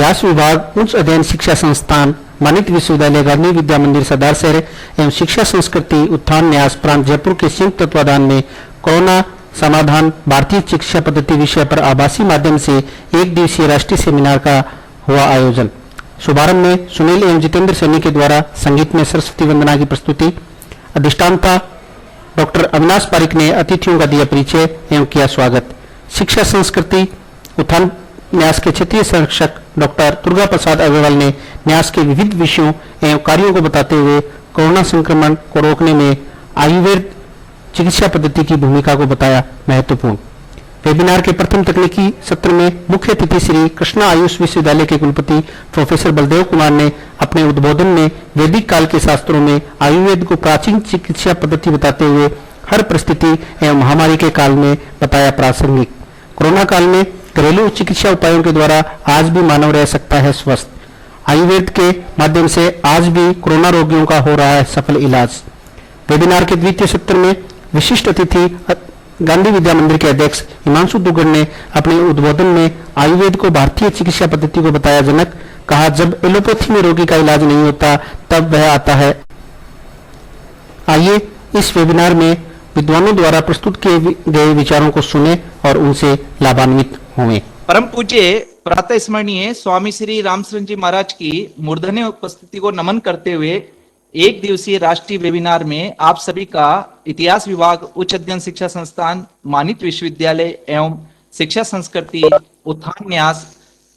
इतिहास विभाग, उच्च अध्ययन शिक्षा संस्थान, मानित विश्वविद्यालय, गांधी विद्या मंदिर सरदार शहर एवं शिक्षा संस्कृति उत्थान न्यास प्रांत जयपुर के संयुक्त तत्वाधान में कोरोना समाधान भारतीय चिकित्सा पद्धति विषय पर आभासी माध्यम से एक दिवसीय राष्ट्रीय सेमिनार का हुआ आयोजन। शुभारंभ में सुनील एवं जितेंद्र सैनी के द्वारा संगीत में सरस्वती वंदना की प्रस्तुति। अधिष्ठाता डॉक्टर अविनाश पारिक ने अतिथियों का दिया परिचय एवं किया स्वागत। शिक्षा संस्कृति उत्थान न्यास के क्षेत्रीय संरक्षक डॉक्टर दुर्गा प्रसाद अग्रवाल ने न्यास के विविध विषयों एवं कार्यों को बताते हुए कोरोना संक्रमण को रोकने में आयुर्वेद चिकित्सा पद्धति की भूमिका को बताया महत्वपूर्ण। वेबिनार के प्रथम तकनीकी सत्र में मुख्य अतिथि श्री कृष्णा आयुष विश्वविद्यालय के कुलपति प्रोफेसर बलदेव कुमार ने अपने उद्बोधन में वैदिक काल के शास्त्रों में आयुर्वेद को प्राचीन चिकित्सा पद्धति बताते हुए हर परिस्थिति एवं महामारी के काल में बताया प्रासंगिक। कोरोना काल में घरेलू चिकित्सा उपायों के द्वारा आज भी मानव रह सकता है स्वस्थ। आयुर्वेद के माध्यम से आज भी कोरोना रोगियों का हो रहा है सफल इलाज। वेबिनार के द्वितीय सत्र में विशिष्ट अतिथि गांधी विद्या मंदिर के अध्यक्ष हिमांशु दुग्गड़ ने अपने उद्बोधन में आयुर्वेद को भारतीय चिकित्सा पद्धति को बताया जनक। कहा, जब एलोपैथी में रोगी का इलाज नहीं होता तब वह आता है। आइए इस वेबिनार में विद्वानों द्वारा प्रस्तुत किए गए विचारों को सुने और उनसे लाभान्वित हुए। परम पूज्य प्रातः स्मरणीय स्वामी श्री रामचंद्र जी महाराज की मूर्धन्य उपस्थिति को नमन करते हुए एक दिवसीय राष्ट्रीय वेबिनार में आप सभी का इतिहास विभाग, उच्च अध्ययन शिक्षा संस्थान, मानित विश्वविद्यालय एवं शिक्षा संस्कृति उत्थान न्यास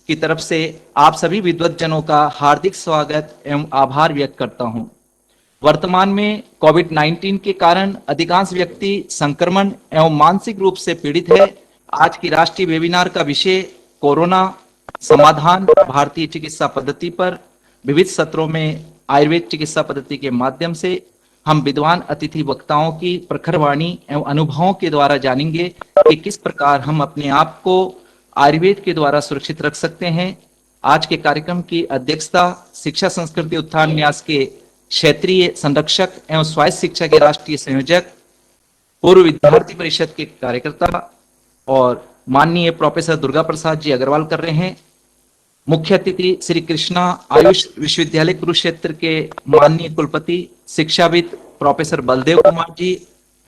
की तरफ से आप सभी विद्वज्जनों का हार्दिक स्वागत एवं आभार व्यक्त करता हूं। वर्तमान में कोविड-19 के कारण अधिकांश व्यक्ति संक्रमण एवं मानसिक रूप से पीड़ित है। आज की राष्ट्रीय वेबिनार का विषय कोरोना समाधान भारतीय चिकित्सा पद्धति पर विविध सत्रों में आयुर्वेद चिकित्सा पद्धति के माध्यम से हम विद्वान अतिथि वक्ताओं की प्रखर वाणी एवं अनुभवों के द्वारा जानेंगे कि किस प्रकार हम अपने आप को आयुर्वेद के द्वारा सुरक्षित रख सकते हैं। आज के कार्यक्रम की अध्यक्षता शिक्षा संस्कृति उत्थान न्यास के क्षेत्रीय संरक्षक एवं स्वायत्त शिक्षा के राष्ट्रीय संयोजक, पूर्व विद्यार्थी परिषद के कार्यकर्ता और माननीय प्रोफेसर दुर्गा प्रसाद जी अग्रवाल कर रहे हैं। मुख्य अतिथि श्री कृष्णा आयुष विश्वविद्यालय कुरुक्षेत्र के माननीय कुलपति शिक्षाविद प्रोफेसर बलदेव कुमार जी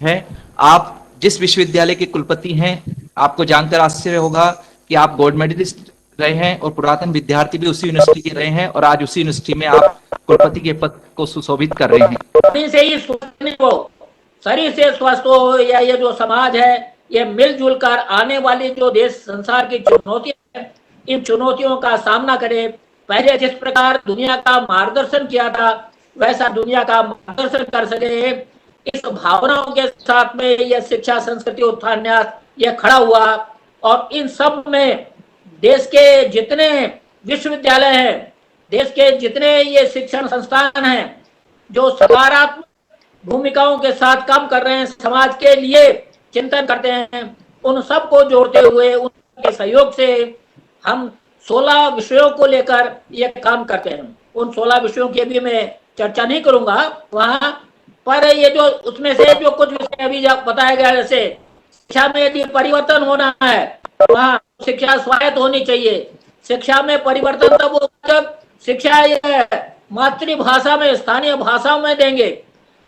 हैं। आप जिस विश्वविद्यालय के कुलपति हैं, आपको जानकर आश्चर्य होगा कि आप गोल्ड मेडलिस्ट रहे हैं और पुरातन विद्यार्थी भी उसी यूनिवर्सिटी के रहे हैं और आज उसी यूनिवर्सिटी में आप कुलपति के पद को सुशोभित कर रहे हैं। से ही शरीर से स्वस्थ हो या ये जो समाज है ये मिलजुल कर आने वाली जो देश संसार की चुनौतियां है, इन चुनौतियों का सामना करे। पहले जिस प्रकार दुनिया का मार्गदर्शन किया था वैसा दुनिया का मार्गदर्शन कर सके, इस भावनाओं के साथ में यह शिक्षा संस्कृति उत्थान न्यास यह खड़ा हुआ। और इन सब में देश के जितने विश्वविद्यालय हैं, देश के जितने ये शिक्षण संस्थान हैं जो सकारात्मक भूमिकाओं के साथ काम कर रहे हैं, समाज के लिए चिंतन करते हैं, उन सबको जोड़ते हुए उनके सहयोग से हम 16 विषयों को लेकर ये काम करते हैं। उन 16 विषयों की अभी मैं चर्चा नहीं करूंगा वहां पर। ये जो उसमें से जो कुछ विषय अभी बताया गया, जैसे शिक्षा में यदि परिवर्तन होना है वहाँ शिक्षा स्वायत्त होनी चाहिए। शिक्षा में परिवर्तन तब होगा जब शिक्षा मातृभाषा में, स्थानीय भाषाओं में देंगे।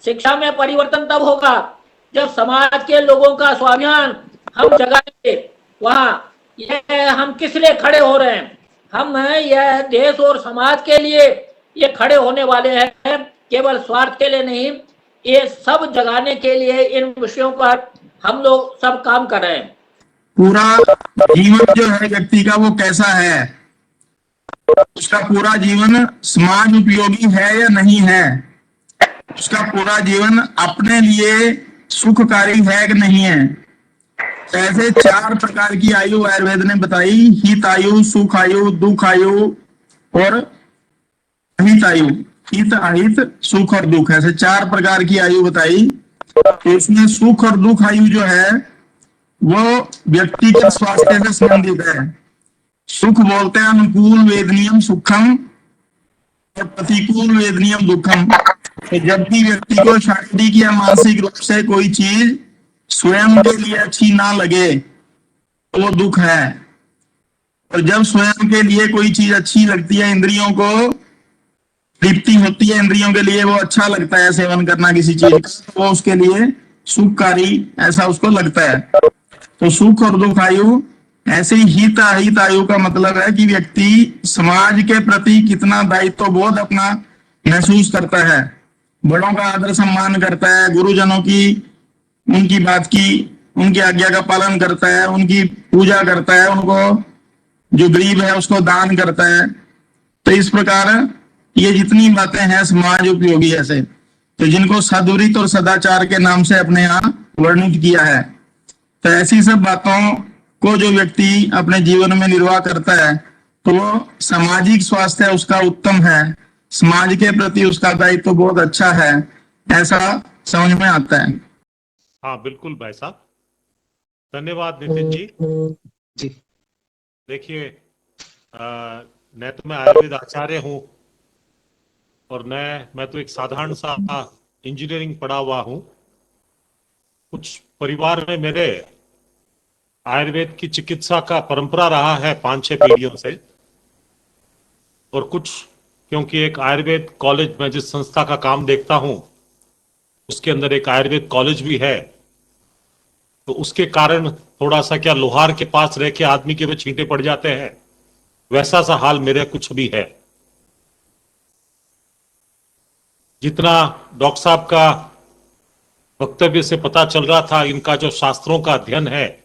शिक्षा में परिवर्तन तब होगा जब समाज के लोगों का स्वाभिमान हम जगाएंगे। वहाँ यह हम किस लिए खड़े हो रहे हैं, हम यह देश और समाज के लिए ये खड़े होने वाले हैं, केवल स्वार्थ के लिए नहीं। ये सब जगाने के लिए इन विषयों पर हम लोग सब काम कर रहे हैं। पूरा जीवन जो है व्यक्ति का वो कैसा है, उसका पूरा जीवन समाज उपयोगी है या नहीं है, उसका पूरा जीवन अपने लिए सुखकारी है कि नहीं है। ऐसे 4 प्रकार की आयु आयुर्वेद ने बताई, हित आयु, सुख आयु, दुख आयु और अहित आयु। हित, अहित, सुख और दुख, ऐसे 4 प्रकार की आयु बताई। तो इसमें सुख और दुख आयु जो है वो व्यक्ति के स्वास्थ्य से संबंधित है। सुख बोलते हैं अनुकूल वेदनीयम सुखम और प्रतिकूल वेदनीयम दुखम। तो जब भी व्यक्ति को शारीरिक या मानसिक रूप से कोई चीज स्वयं के लिए अच्छी ना लगे तो वो दुख है। और जब स्वयं के लिए कोई चीज अच्छी लगती है, इंद्रियों को तृप्ति होती है, इंद्रियों के लिए वो अच्छा लगता है सेवन करना किसी चीज का, तो वो उसके लिए सुखकारी ऐसा उसको लगता है। तो सुख और दुख आयु, ऐसे ही हित अहित आयु का मतलब है कि व्यक्ति समाज के प्रति कितना दायित्व बोध अपना महसूस करता है, बड़ों का आदर सम्मान करता है, गुरुजनों की उनकी बात की उनकी आज्ञा का पालन करता है, उनकी पूजा करता है, उनको जो गरीब है उसको दान करता है। तो इस प्रकार ये जितनी बातें हैं समाज उपयोगी ऐसे, तो जिनको सद्वृत्त और सदाचार के नाम से अपने यहाँ वर्णित किया है, तो ऐसी सब बातों को जो व्यक्ति अपने जीवन में निर्वाह करता है, तो वो सामाजिक स्वास्थ्य उसका उत्तम है, समाज के प्रति उसका दायित्व बहुत अच्छा है, ऐसा समझ में आता है। हाँ बिल्कुल भाई साहब, धन्यवाद नितिन जी। जी देखिए, न तो मैं आयुर्वेद आचार्य हूँ और मैं तो एक साधारण सा इंजीनियरिंग पढ़ा हुआ हूँ। कुछ परिवार में मेरे आयुर्वेद की चिकित्सा का परंपरा रहा है 5-6 पीढ़ियों से, और कुछ क्योंकि एक आयुर्वेद कॉलेज में जिस संस्था का काम देखता हूँ उसके अंदर एक आयुर्वेद कॉलेज भी है, तो उसके कारण थोड़ा सा क्या लोहार के पास रह के आदमी के वे छींटे पड़ जाते हैं, वैसा सा हाल मेरे कुछ भी है। जितना डॉक्टर साहब का वक्तव्य से पता चल रहा था, इनका जो शास्त्रों का अध्ययन है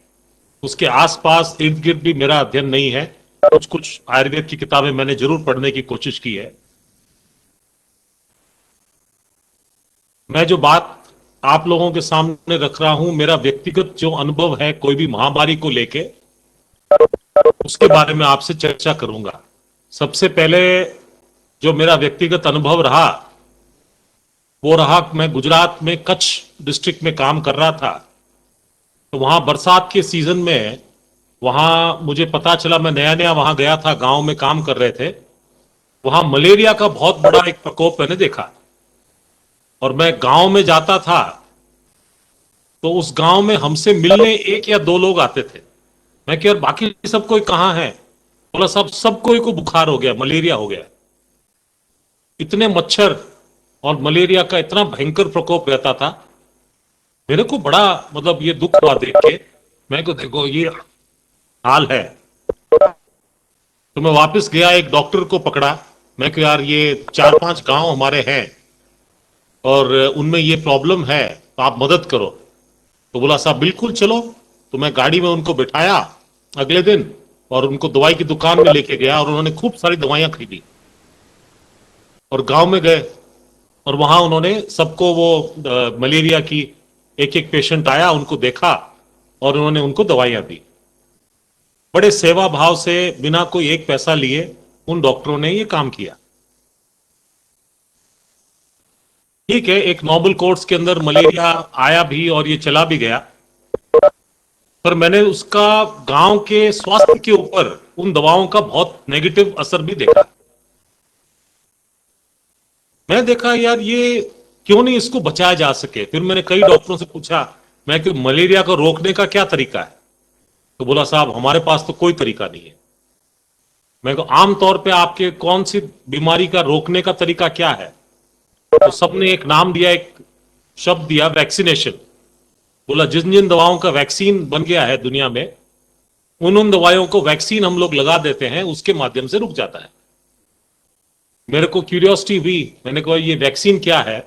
उसके आसपास इर्द गिर्द भी मेरा अध्ययन नहीं है। कुछ कुछ आयुर्वेद की किताबें मैंने जरूर पढ़ने की कोशिश की है। मैं जो बात आप लोगों के सामने रख रहा हूं, मेरा व्यक्तिगत जो अनुभव है कोई भी महामारी को लेके, उसके बारे में आपसे चर्चा करूंगा। सबसे पहले जो मेरा व्यक्तिगत अनुभव रहा वो रहा, मैं गुजरात में कच्छ डिस्ट्रिक्ट में काम कर रहा था, तो वहां बरसात के सीजन में वहां मुझे पता चला, मैं नया नया वहां गया था, गांव में काम कर रहे थे, वहां मलेरिया का बहुत बड़ा एक प्रकोप मैंने देखा। और मैं गांव में जाता था तो उस गांव में हमसे मिलने 1 या 2 लोग आते थे। मैं कि यार बाकी सब कोई कहां है? बोला सब कोई को बुखार हो गया, मलेरिया हो गया। इतने मच्छर और मलेरिया का इतना भयंकर प्रकोप रहता था। मेरे को बड़ा मतलब ये दुख हुआ देख के, मैं को देखो ये हाल है। तो मैं वापस गया, एक डॉक्टर को पकड़ा, मैं कि यार ये 4-5 गांव हमारे हैं और उनमें ये प्रॉब्लम है, तो आप मदद करो। तो बोला साहब बिल्कुल चलो। तो मैं गाड़ी में उनको बिठाया अगले दिन और उनको दवाई की दुकान में लेके गया और उन्होंने खूब सारी दवाइयां खरीदी और गांव में गए और वहां उन्होंने सबको वो मलेरिया की एक पेशेंट आया, उनको देखा और उन्होंने उनको दवाइयां दी। बड़े सेवा भाव से बिना कोई एक पैसा लिए उन डॉक्टरों ने ये काम किया। ठीक है, एक नॉर्मल कोर्स के अंदर मलेरिया आया भी और ये चला भी गया, पर मैंने उसका गांव के स्वास्थ्य के ऊपर उन दवाओं का बहुत नेगेटिव असर भी देखा। मैं देखा यार ये क्यों नहीं इसको बचाया जा सके। फिर मैंने कई डॉक्टरों से पूछा, मैं कि मलेरिया को रोकने का क्या तरीका है? तो बोला साहब हमारे पास तो कोई तरीका नहीं है। मैं को आमतौर पे आपके कौन सी बीमारी का रोकने का तरीका क्या है? तो सबने एक नाम दिया, एक शब्द दिया, वैक्सीनेशन। बोला जिन जिन दवाओं का वैक्सीन बन गया है दुनिया में, उन दवाइयों को वैक्सीन हम लोग लगा देते हैं, उसके माध्यम से रुक जाता है। मेरे को क्यूरियोसिटी हुई, मैंने कहा ये वैक्सीन क्या है,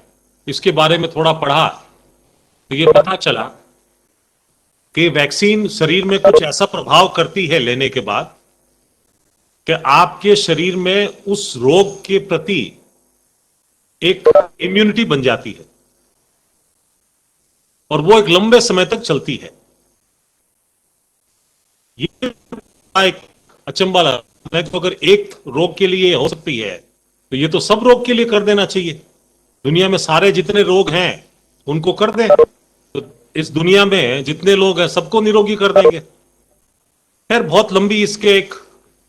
इसके बारे में थोड़ा पढ़ा तो ये पता चला कि वैक्सीन शरीर में कुछ ऐसा प्रभाव करती है लेने के बाद कि आपके शरीर में उस रोग के प्रति एक इम्यूनिटी बन जाती है और वो एक लंबे समय तक चलती है। ये एक अचंबा लगा तो अगर एक रोग के लिए हो सकती है तो ये तो सब रोग के लिए कर देना चाहिए। दुनिया में सारे जितने रोग हैं उनको कर दें तो इस दुनिया में जितने लोग हैं सबको निरोगी कर देंगे। खैर बहुत लंबी इसके एक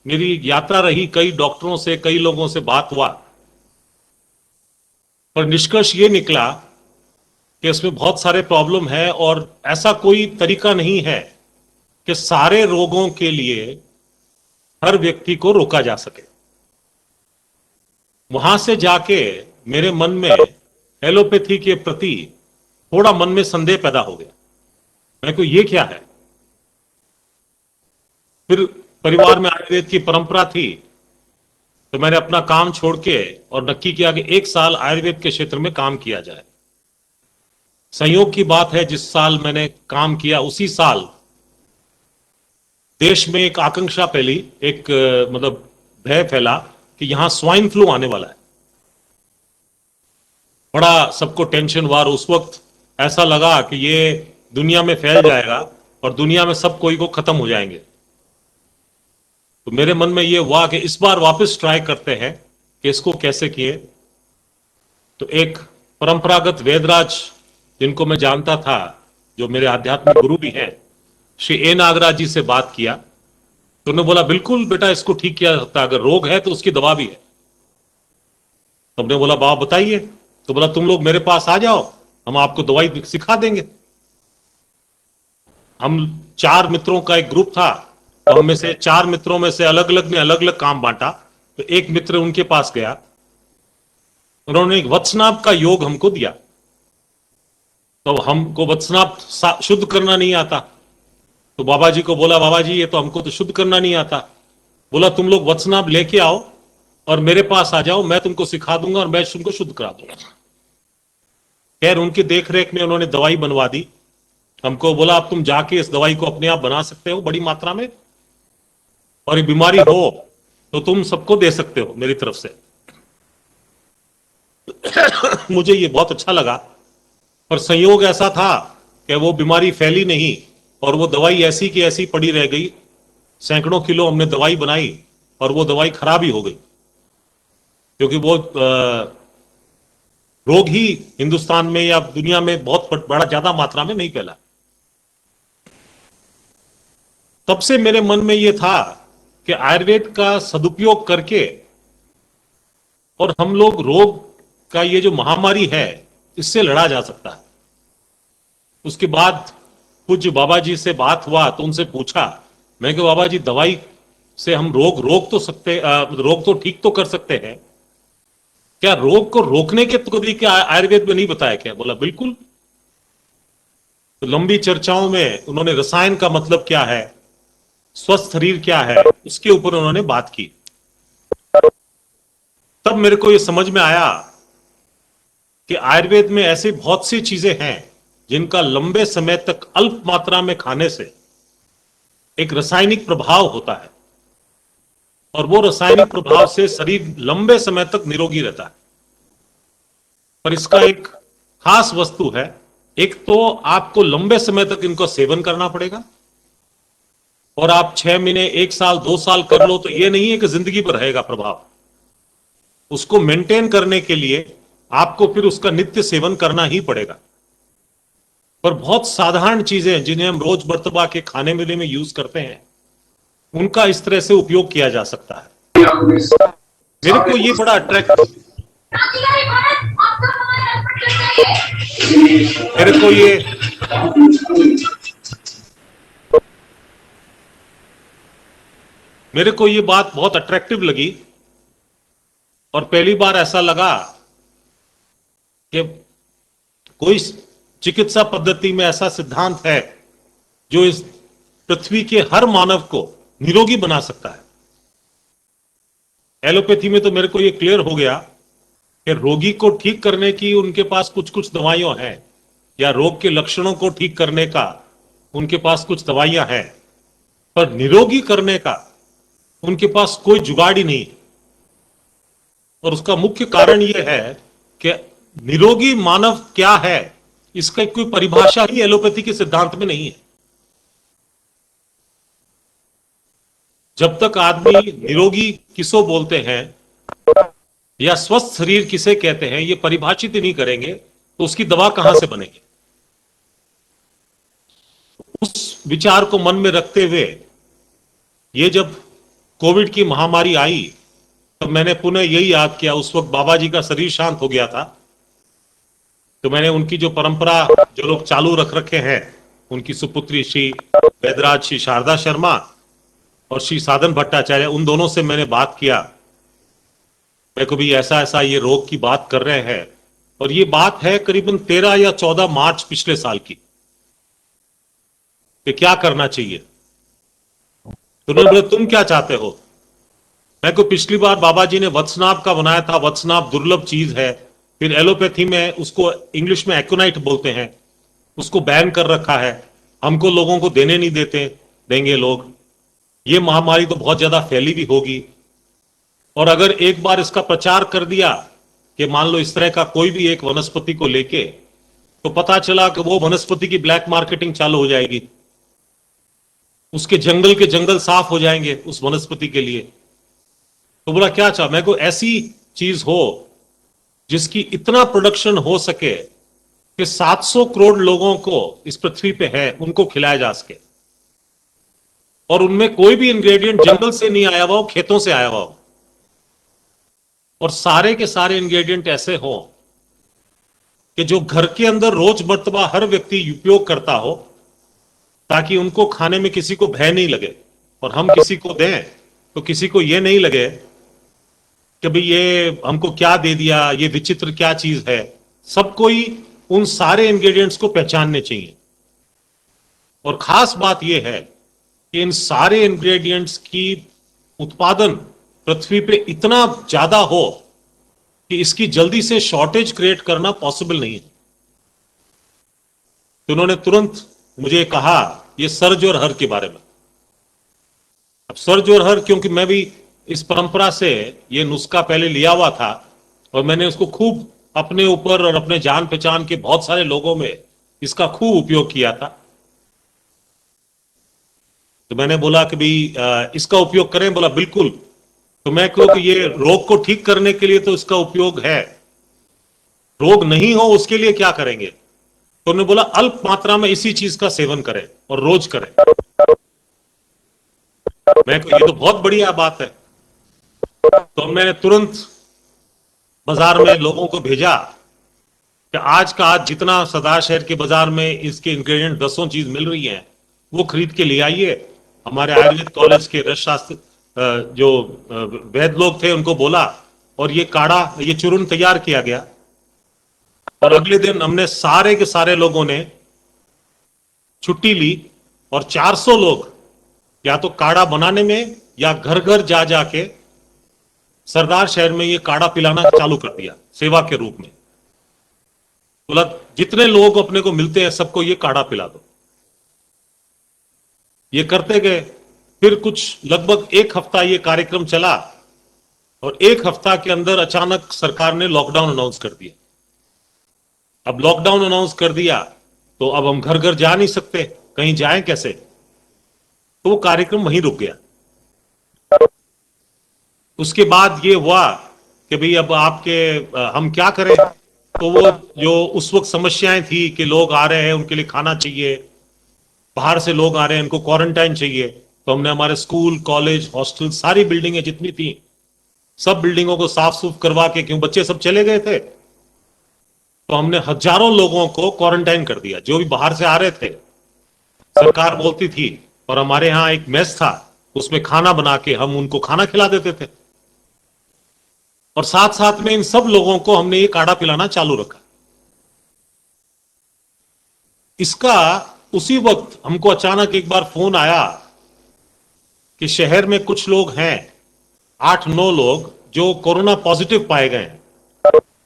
मेरी यात्रा रही, कई डॉक्टरों से कई लोगों से बात हुआ, पर निष्कर्ष ये निकला कि इसमें बहुत सारे प्रॉब्लम है और ऐसा कोई तरीका नहीं है कि सारे रोगों के लिए हर व्यक्ति को रोका जा सके। वहां से जाके मेरे मन में एलोपैथी के प्रति थोड़ा मन में संदेह पैदा हो गया। मैं को ये क्या है। फिर परिवार में आयुर्वेद की परंपरा थी, तो मैंने अपना काम छोड़ के और नक्की किया कि 1 साल आयुर्वेद के क्षेत्र में काम किया जाए। संयोग की बात है, जिस साल मैंने काम किया उसी साल देश में एक आकांक्षा फैली, एक मतलब भय फैला कि यहां स्वाइन फ्लू आने वाला है। बड़ा सबको टेंशन हुआ और उस वक्त ऐसा लगा कि ये दुनिया में फैल जाएगा और दुनिया में सब कोई को खत्म हो जाएंगे। तो मेरे मन में ये हुआ कि इस बार वापस ट्राई करते हैं कि इसको कैसे किए। तो एक परंपरागत वेदराज जिनको मैं जानता था, जो मेरे आध्यात्मिक गुरु भी हैं, श्री ए नागराज जी से बात किया। तो उन्होंने बोला बिल्कुल बेटा इसको ठीक किया जा सकता है, अगर रोग है तो उसकी दवा भी है। तो हमने बोला बाबा बताइए। तो बोला तुम लोग मेरे पास आ जाओ, हम आपको दवाई सिखा देंगे। हम 4 मित्रों का एक ग्रुप था, तो हम में से 4 मित्रों में से अलग अलग ने अलग अलग काम बांटा। तो एक मित्र उनके पास गया, उन्होंने एक वत्सनाभ का योग हमको दिया। तो हमको वत्सनाभ शुद्ध करना नहीं आता, तो बाबा जी को बोला बाबा जी ये तो हमको तो शुद्ध करना नहीं आता। बोला तुम लोग वत्सनाभ लेके आओ और मेरे पास आ जाओ, मैं तुमको सिखा दूंगा और मैं तुमको शुद्ध करा दूंगा। खैर उनकी देखरेख में उन्होंने दवाई बनवा दी। हमको बोला अब तुम जाके इस दवाई को अपने आप बना सकते हो बड़ी मात्रा में, और ये बीमारी हो तो तुम सबको दे सकते हो मेरी तरफ से। मुझे ये बहुत अच्छा लगा, पर संयोग ऐसा था कि वो बीमारी फैली नहीं और वो दवाई ऐसी की ऐसी पड़ी रह गई। सैकड़ों किलो हमने दवाई बनाई और वो दवाई खराब ही हो गई, क्योंकि वो रोग ही हिंदुस्तान में या दुनिया में बहुत बड़ा ज्यादा मात्रा में नहीं फैला। तब से मेरे मन में यह था कि आयुर्वेद का सदुपयोग करके और हम लोग रोग का ये जो महामारी है इससे लड़ा जा सकता है। उसके बाद पूज्य बाबा जी से बात हुआ तो उनसे पूछा, मैं कि बाबा जी दवाई से हम रोग तो ठीक तो कर सकते हैं, क्या रोग को रोकने के तरीके आयुर्वेद में नहीं बताया क्या? बोला बिल्कुल। तो लंबी चर्चाओं में उन्होंने रसायन का मतलब क्या है, स्वस्थ शरीर क्या है, उसके ऊपर उन्होंने बात की। तब मेरे को यह समझ में आया कि आयुर्वेद में ऐसी बहुत सी चीजें हैं जिनका लंबे समय तक अल्प मात्रा में खाने से एक रासायनिक प्रभाव होता है, और वो रासायनिक प्रभाव से शरीर लंबे समय तक निरोगी रहता है। पर इसका एक खास वस्तु है, एक तो आपको लंबे समय तक इनको सेवन करना पड़ेगा, और आप 6 महीने 1 साल 2 साल कर लो तो ये नहीं है कि जिंदगी पर रहेगा प्रभाव। उसको मेंटेन करने के लिए आपको फिर उसका नित्य सेवन करना ही पड़ेगा। पर बहुत साधारण चीजें जिन्हें हम रोज मर्तबा के खाने पीने में यूज करते हैं, उनका इस तरह से उपयोग किया जा सकता है। मेरे को ये बड़ा अट्रैक्ट मेरे को ये बात बहुत अट्रैक्टिव लगी, और पहली बार ऐसा लगा कि कोई चिकित्सा पद्धति में ऐसा सिद्धांत है जो इस पृथ्वी के हर मानव को निरोगी बना सकता है। एलोपैथी में तो मेरे को यह क्लियर हो गया कि रोगी को ठीक करने की उनके पास कुछ कुछ दवाइयां हैं, या रोग के लक्षणों को ठीक करने का उनके पास कुछ दवाइयां हैं, पर निरोगी करने का उनके पास कोई जुगाड़ ही नहीं। और उसका मुख्य कारण यह है कि निरोगी मानव क्या है, इसका कोई परिभाषा ही एलोपैथी के सिद्धांत में नहीं है। जब तक आदमी निरोगी किसो बोलते हैं या स्वस्थ शरीर किसे कहते हैं, ये परिभाषित ही नहीं करेंगे तो उसकी दवा कहां से बनेगी। उस विचार को मन में रखते हुए ये जब कोविड की महामारी आई तो मैंने पुनः यही याद किया। उस वक्त बाबा जी का शरीर शांत हो गया था, तो मैंने उनकी जो परंपरा जो लोग चालू रख रखे हैं, उनकी सुपुत्री श्री वैदराज श्री शारदा शर्मा, और श्री साधन भट्टाचार्य, उन दोनों से मैंने बात किया। मेरे को भी ऐसा ऐसा ये रोग की बात कर रहे हैं, और ये बात है करीबन 13 या 14 मार्च पिछले साल की, कि क्या करना चाहिए। तो उन्होंने बोला तुम क्या चाहते हो। मैं को पिछली बार बाबा जी ने वत्सनाभ का बनाया था, वत्सनाभ दुर्लभ चीज है, फिर एलोपैथी में उसको इंग्लिश में एक्योनाइट बोलते हैं, उसको बैन कर रखा है, हमको लोगों को देने नहीं देंगे लोग। ये महामारी तो बहुत ज्यादा फैली भी होगी, और अगर एक बार इसका प्रचार कर दिया कि मान लो इस तरह का कोई भी एक वनस्पति को लेके, तो पता चला कि वो वनस्पति की ब्लैक मार्केटिंग चालू हो जाएगी, उसके जंगल साफ हो जाएंगे उस वनस्पति के लिए। तो बोला क्या चाह, मैं को ऐसी चीज हो जिसकी इतना प्रोडक्शन हो सके कि 700 करोड़ लोगों को इस पृथ्वी पे है उनको खिलाया जा सके, और उनमें कोई भी इंग्रेडिएंट जंगल से नहीं आया हुआ हो, खेतों से आया हुआ हो, और सारे के सारे इंग्रेडिएंट ऐसे हो कि जो घर के अंदर रोज मर्तबा हर व्यक्ति उपयोग करता हो, ताकि उनको खाने में किसी को भय नहीं लगे, और हम किसी को दें तो किसी को यह नहीं लगे कि भाई ये हमको क्या दे दिया, ये विचित्र क्या चीज है। सबको ही उन सारे इंग्रेडिएंट्स को पहचानने चाहिए। और खास बात यह है कि इन सारे इंग्रेडिएंट्स की उत्पादन पृथ्वी पे इतना ज्यादा हो कि इसकी जल्दी से शॉर्टेज क्रिएट करना पॉसिबल नहीं है। तो उन्होंने तुरंत मुझे कहा ये सर्ज और हर के बारे में। अब सर्ज और हर, क्योंकि मैं भी इस परंपरा से ये नुस्खा पहले लिया हुआ था, और मैंने उसको खूब अपने ऊपर और अपने जान पहचान के बहुत सारे लोगों में इसका खूब उपयोग किया था। तो मैंने बोला कि भाई इसका उपयोग करें, बोला बिल्कुल। तो मैं कहूं कि ये रोग को ठीक करने के लिए तो इसका उपयोग है, रोग नहीं हो उसके लिए क्या करेंगे। तो उन्होंने बोला अल्प मात्रा में इसी चीज का सेवन करें और रोज करें। मैं कहूं ये तो बहुत बढ़िया बात है। तो मैंने तुरंत बाजार में लोगों को भेजा कि आज का आज जितना सरदार शहर के बाजार में इसके इंग्रेडिएंट 10 चीज मिल रही हैं, वो खरीद के ले आइए। हमारे आयुर्वेद कॉलेज के रसशास्त्र जो वैद्य लोग थे उनको बोला, और ये काढ़ा, ये चूर्ण तैयार किया गया। और अगले दिन हमने सारे के सारे लोगों ने छुट्टी ली, और 400 लोग या तो काढ़ा बनाने में या घर घर जा जाके सरदार शहर में ये काढ़ा पिलाना चालू कर दिया सेवा के रूप में। बोला जितने लोग अपने को मिलते हैं सबको ये काढ़ा पिला दो। ये करते गए। फिर कुछ लगभग 1 हफ्ता ये कार्यक्रम चला, और 1 हफ्ता के अंदर अचानक सरकार ने लॉकडाउन अनाउंस कर दिया। अब लॉकडाउन अनाउंस कर दिया तो अब हम घर घर जा नहीं सकते, कहीं जाएं कैसे। तो वो कार्यक्रम वहीं रुक गया। उसके बाद ये हुआ कि भाई अब हम क्या करें। तो वो जो उस वक्त समस्याएं थी कि लोग आ रहे हैं उनके लिए खाना चाहिए, बाहर से लोग आ रहे हैं उनको क्वारंटाइन चाहिए, तो हमने हमारे स्कूल कॉलेज हॉस्टल सारी बिल्डिंगें जितनी थी सब बिल्डिंगों को साफ सूफ करवा के, क्यों बच्चे सब चले गए थे, तो हमने हजारों लोगों को क्वारंटाइन कर दिया जो भी बाहर से आ रहे थे। सरकार बोलती थी, और हमारे यहां एक मेस था उसमें खाना बना के हम उनको खाना खिला देते थे, और साथ साथ में इन सब लोगों को हमने ये काढ़ा पिलाना चालू रखा। इसका उसी वक्त हमको अचानक एक बार फोन आया कि शहर में कुछ लोग हैं, 8-9 लोग जो कोरोना पॉजिटिव पाए गए हैं,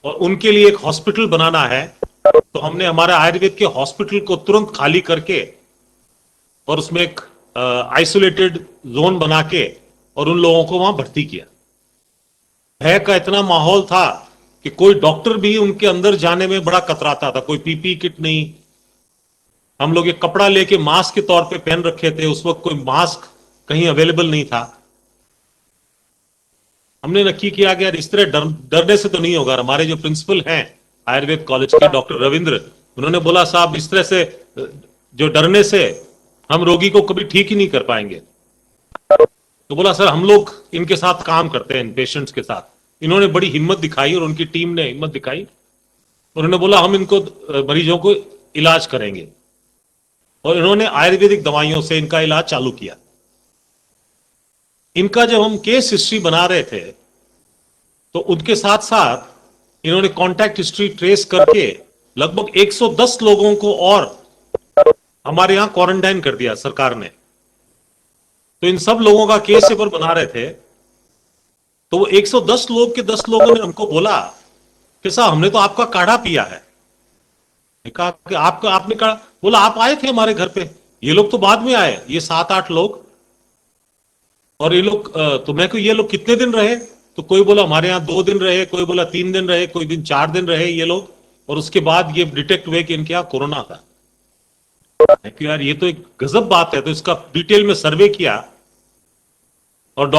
और उनके लिए एक हॉस्पिटल बनाना है। तो हमने हमारे आयुर्वेद के हॉस्पिटल को तुरंत खाली करके और उसमें एक आइसोलेटेड जोन बना के और उन लोगों को वहां भर्ती किया। भय का इतना माहौल था कि कोई डॉक्टर भी उनके अंदर जाने में बड़ा कतराता था। कोई पीपी किट नहीं, हम लोग एक कपड़ा लेके मास्क के तौर पे पहन रखे थे, उस वक्त कोई मास्क कहीं अवेलेबल नहीं था। हमने नक्की किया कि यार इस तरह डरने से तो नहीं होगा। हमारे जो प्रिंसिपल हैं आयुर्वेद कॉलेज के डॉक्टर रविंद्र, उन्होंने बोला साहब इस तरह से जो डरने से हम रोगी को कभी ठीक ही नहीं कर पाएंगे। तो बोला सर हम लोग इनके साथ काम करते हैं, इन पेशेंट्स के साथ। इन्होंने बड़ी हिम्मत दिखाई और उनकी टीम ने हिम्मत दिखाई, और उन्होंने बोला हम इनको मरीजों को इलाज करेंगे, और इन्होंने आयुर्वेदिक दवाइयों से इनका इलाज चालू किया। इनका जब हम केस हिस्ट्री बना रहे थे तो उनके साथ साथ इन्होंने कांटेक्ट हिस्ट्री ट्रेस करके लगभग 110 लोगों को और हमारे यहां क्वारंटाइन कर दिया सरकार ने। तो इन सब लोगों का केस पेपर बना रहे थे, तो वो 110 लोग के 10 लोगों ने हमको बोला कि साहब हमने तो आपका काढ़ा पिया है। मैंने कहा कि आपका आपने काढ़ा, बोला आप आए थे हमारे घर पे। ये लोग तो बाद में आए, ये 7-8 लोग। और ये लोग तो मैं को ये लोग कितने दिन रहे, तो कोई बोला हमारे यहाँ 2 दिन रहे, कोई बोला 3 दिन रहे, कोई दिन 4 दिन रहे ये लोग। और उसके बाद ये डिटेक्ट हुए कि इनके यहाँ कोरोना था। कि यार ये तो एक गजब बात है। तो इसका डिटेल में सर्वे किया और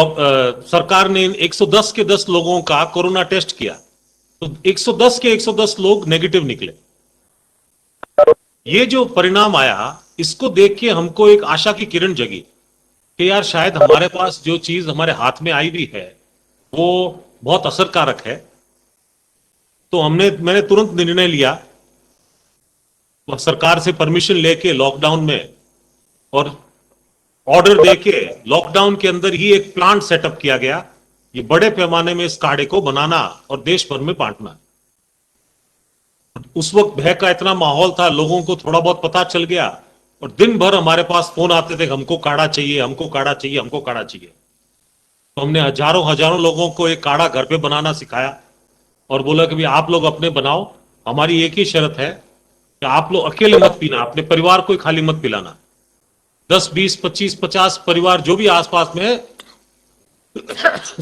सरकार ने 110 के 10 लोगों का कोरोना टेस्ट किया, तो 110 के 110 लोग नेगेटिव निकले। ये जो परिणाम आया, इसको देख के हमको एक आशा की किरण जगी कि यार शायद हमारे पास जो चीज हमारे हाथ में आई भी है वो बहुत असरकारक है। तो मैंने तुरंत निर्णय लिया, सरकार से परमिशन लेके लॉकडाउन में और ऑर्डर देके लॉकडाउन के अंदर ही एक प्लांट सेटअप किया गया, ये बड़े पैमाने में इस काढ़े को बनाना और देश भर में बांटना। उस वक्त भय का इतना माहौल था, लोगों को थोड़ा बहुत पता चल गया और दिन भर हमारे पास फोन आते थे, हमको काढ़ा चाहिए, हमको काढ़ा चाहिए, हमको काढ़ा चाहिए। तो हमने हजारों लोगों को एक काढ़ा घर पे बनाना सिखाया और बोला कि भाई आप लोग अपने बनाओ, हमारी एक ही शर्त है कि आप लोग अकेले मत पीना, अपने परिवार को खाली मत पिलाना। 10, 20, 25, 50 परिवार जो भी आसपास में है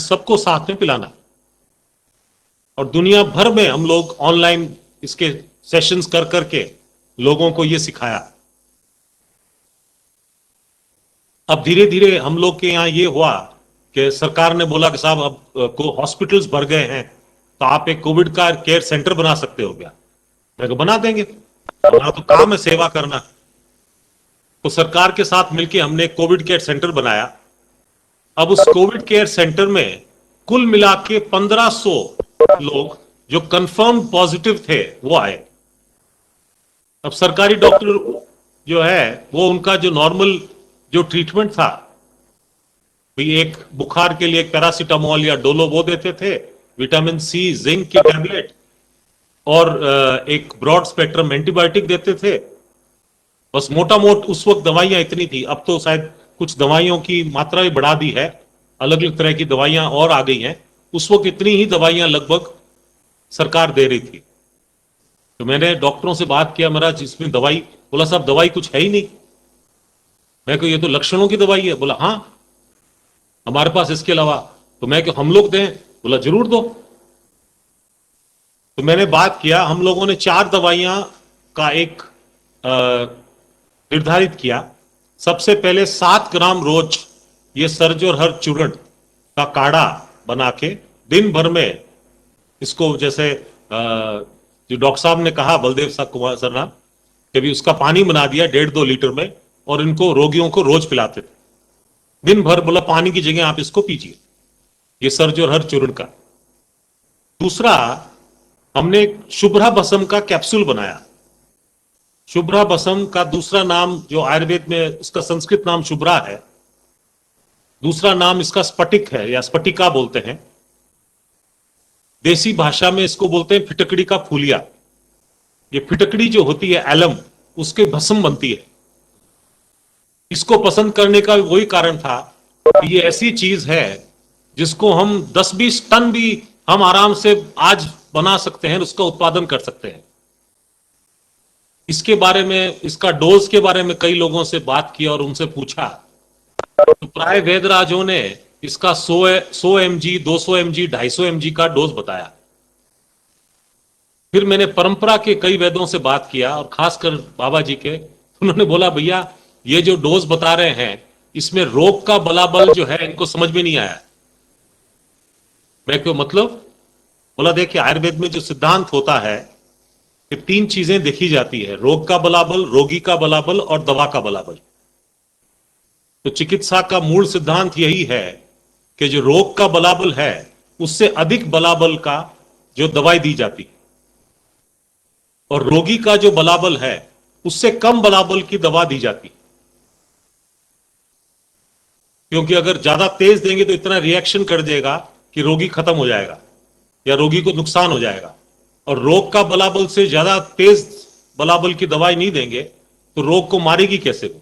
सबको साथ में पिलाना। और दुनिया भर में हम लोग ऑनलाइन इसके सेशंस कर करके लोगों को ये सिखाया। अब धीरे धीरे हम लोग के यहाँ ये हुआ कि सरकार ने बोला कि साहब अब को हॉस्पिटल्स भर गए हैं, तो आप एक कोविड का केयर सेंटर बना सकते हो क्या? मैं कहा बना देंगे, हमारा तो काम है सेवा करना। तो सरकार के साथ मिलकर हमने एक कोविड केयर सेंटर बनाया। अब उस कोविड केयर सेंटर में कुल मिला के 1500 लोग जो कंफर्म पॉजिटिव थे वो आए। अब सरकारी डॉक्टर जो है वो उनका जो नॉर्मल जो ट्रीटमेंट था, भाई एक बुखार के लिए एक पैरासीटामोल या डोलो वो देते थे, विटामिन सी जिंक के टैबलेट और एक ब्रॉड स्पेक्ट्रम एंटीबायोटिक देते थे। बस मोटा मोट उस वक्त दवाइयां इतनी थी। अब तो शायद कुछ दवाइयों की मात्रा भी बढ़ा दी है, अलग अलग तरह की दवाइयां और आ गई हैं। उस वक्त इतनी ही दवाइयां लगभग सरकार दे रही थी। तो मैंने डॉक्टरों से बात किया, महाराज इसमें दवाई, बोला साहब दवाई कुछ है ही नहीं। मैं कहा ये तो लक्षणों की दवाई है। बोला हाँ हमारे पास इसके अलावा। तो मैं कहा हम लोग दें? बोला जरूर दो। तो मैंने बात किया, हम लोगों ने 4 दवाइयां का एक निर्धारित किया। सबसे पहले 7 ग्राम रोज ये सर्ज और हर चूर्ण का काढ़ा बना के दिन भर में इसको, जैसे जो डॉक्टर साहब ने कहा, बलदेव साहब कुमार सर नाम, कभी उसका पानी बना दिया 1.5-2 लीटर में और इनको रोगियों को रोज पिलाते थे दिन भर। बोला पानी की जगह आप इसको पीजिए, ये सर्ज और हर चूर्ण का। दूसरा, हमने शुभ्रा भस्म का कैप्सूल बनाया। शुभ्रा भस्म का दूसरा नाम जो आयुर्वेद में उसका संस्कृत नाम शुभ्रा है, दूसरा नाम इसका स्फटिक है या स्फटिका बोलते हैं। देसी भाषा में इसको बोलते हैं फिटकड़ी का फूलिया। ये फिटकड़ी जो होती है एलम, उसके भस्म बनती है। इसको पसंद करने का वही कारण था कि ये ऐसी चीज है जिसको हम 10-20 टन भी हम आराम से आज बना सकते हैं, उसका उत्पादन कर सकते हैं। इसके बारे में, इसका डोज के बारे में कई लोगों से बात की और उनसे पूछा, तो प्राय वेदराजों ने इसका 100 mg, 200 mg, 250 mg का डोज बताया। फिर मैंने परंपरा के कई वेदों से बात किया और खासकर बाबा जी के, उन्होंने बोला भैया ये जो डोज बता रहे हैं इसमें रोग का बलाबल जो है इनको समझ में नहीं आया। मैं क्यों मतलब? बोला देखिए आयुर्वेद में जो सिद्धांत होता है कि 3 चीजें देखी जाती है, रोग का बलाबल, रोगी का बलाबल और दवा का बलाबल। तो चिकित्सा का मूल सिद्धांत यही है कि जो रोग का बलाबल है उससे अधिक बलाबल का जो दवाई दी जाती है, और रोगी का जो बलाबल है उससे कम बलाबल की दवा दी जाती है। क्योंकि अगर ज्यादा तेज देंगे तो इतना रिएक्शन कर देगा कि रोगी खत्म हो जाएगा या रोगी को नुकसान हो जाएगा। और रोग का बलाबल से ज्यादा तेज बलाबल की दवाई नहीं देंगे तो रोग को मारेगी कैसे वो।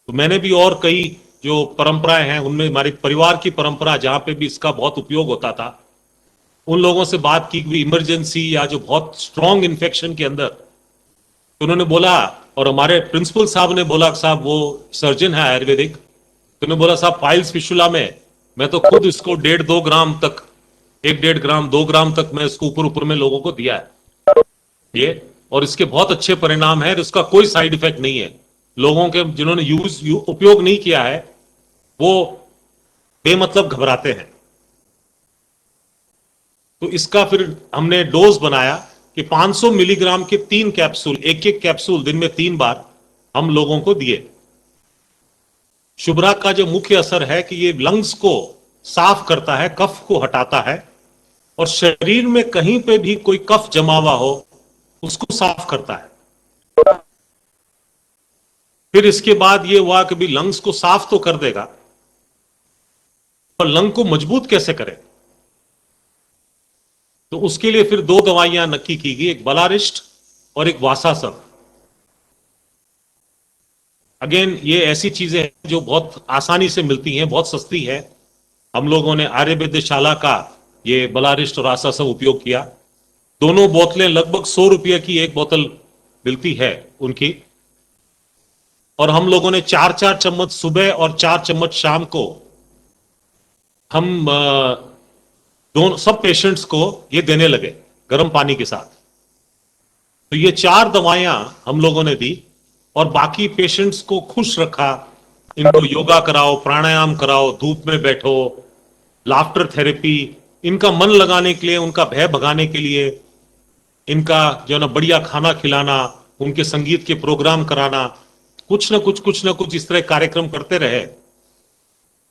तो मैंने भी और कई जो परंपराएं हैं उनमें हमारी परिवार की परंपरा जहां पे भी इसका बहुत उपयोग होता था, उन लोगों से बात की कि इमरजेंसी या जो बहुत स्ट्रांग इन्फेक्शन के अंदर, तो उन्होंने बोला, और हमारे प्रिंसिपल साहब ने बोला, साहब वो सर्जन है आयुर्वेदिक, तो उन्होंने बोला साहब फाइल्स फिशुला में मैं तो खुद इसको 1.5-2 ग्राम तक, 1-1.5 ग्राम 2 ग्राम तक मैं इसको ऊपर ऊपर में लोगों को दिया है ये, और इसके बहुत अच्छे परिणाम है, इसका कोई साइड इफेक्ट नहीं है। लोगों के जिन्होंने उपयोग नहीं किया है वो बेमतलब घबराते हैं। तो इसका फिर हमने डोज बनाया कि 500 मिलीग्राम के 3 कैप्सूल, एक एक कैप्सूल दिन में 3 बार हम लोगों को दिए। शुभ्रा का जो मुख्य असर है कि ये लंग्स को साफ करता है, कफ को हटाता है, और शरीर में कहीं पे भी कोई कफ जमा हुआ हो उसको साफ करता है। फिर इसके बाद ये हुआ कि भी लंग्स को साफ तो कर देगा, पर लंग को मजबूत कैसे करें, तो उसके लिए फिर 2 दवाइयां नक्की की गई, एक बलारिस्ट और एक वासासब। अगेन ये ऐसी चीजें हैं जो बहुत आसानी से मिलती हैं, बहुत सस्ती है। हम लोगों ने आर्यवैद्यशाला का ये बलारिस्ट और वासासब उपयोग किया। दोनों बोतलें लगभग 100 रुपये की एक बोतल मिलती है उनकी, और हम लोगों ने 4-4 चम्मच सुबह और 4 चम्मच शाम को हम दोनों सब पेशेंट्स को ये देने लगे गर्म पानी के साथ। तो ये 4 दवाइयां हम लोगों ने दी और बाकी पेशेंट्स को खुश रखा। इनको योगा कराओ, प्राणायाम कराओ, धूप में बैठो, लाफ्टर थेरेपी, इनका मन लगाने के लिए, उनका भय भगाने के लिए, इनका जो ना बढ़िया खाना खिलाना, उनके संगीत के प्रोग्राम कराना, कुछ ना कुछ इस तरह कार्यक्रम करते रहे।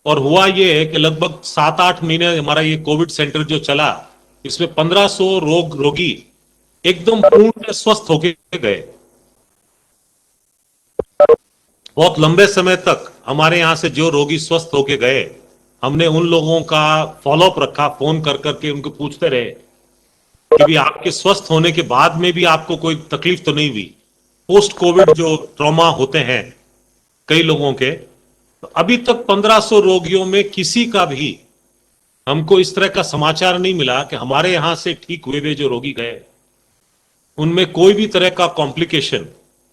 और हुआ ये है कि लगभग 7-8 महीने हमारा ये कोविड सेंटर जो चला, इसमें 1500 रोगी एकदम पूर्ण स्वस्थ होके गए। बहुत लंबे समय तक हमारे यहां से जो रोगी स्वस्थ होके गए, हमने उन लोगों का फॉलोअप रखा, फोन कर करके उनको पूछते रहे कि भी आपके स्वस्थ होने के बाद में भी आपको कोई तकलीफ तो नहीं हुई। पोस्ट कोविड जो ट्रॉमा होते हैं कई लोगों के, तो अभी तक 1500 रोगियों में किसी का भी हमको इस तरह का समाचार नहीं मिला कि हमारे यहां से ठीक हुए हुए जो रोगी गए उनमें कोई भी तरह का कॉम्प्लिकेशन,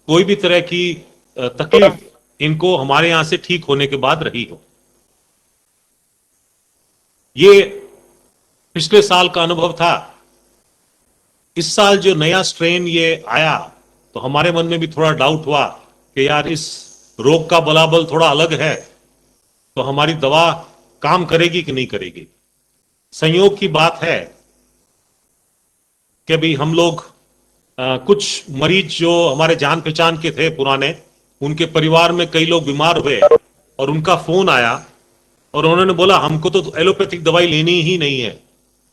कोई भी तरह की तकलीफ इनको हमारे यहां से ठीक होने के बाद रही हो। ये पिछले साल का अनुभव था। इस साल जो नया स्ट्रेन ये आया तो हमारे मन में भी थोड़ा डाउट हुआ कि यार इस रोग का बलाबल थोड़ा अलग है, तो हमारी दवा काम करेगी कि नहीं करेगी। संयोग की बात है कि भी हम लोग कुछ मरीज जो हमारे जान पहचान के थे पुराने, उनके परिवार में कई लोग बीमार हुए और उनका फोन आया और उन्होंने बोला हमको तो एलोपैथिक दवाई लेनी ही नहीं है,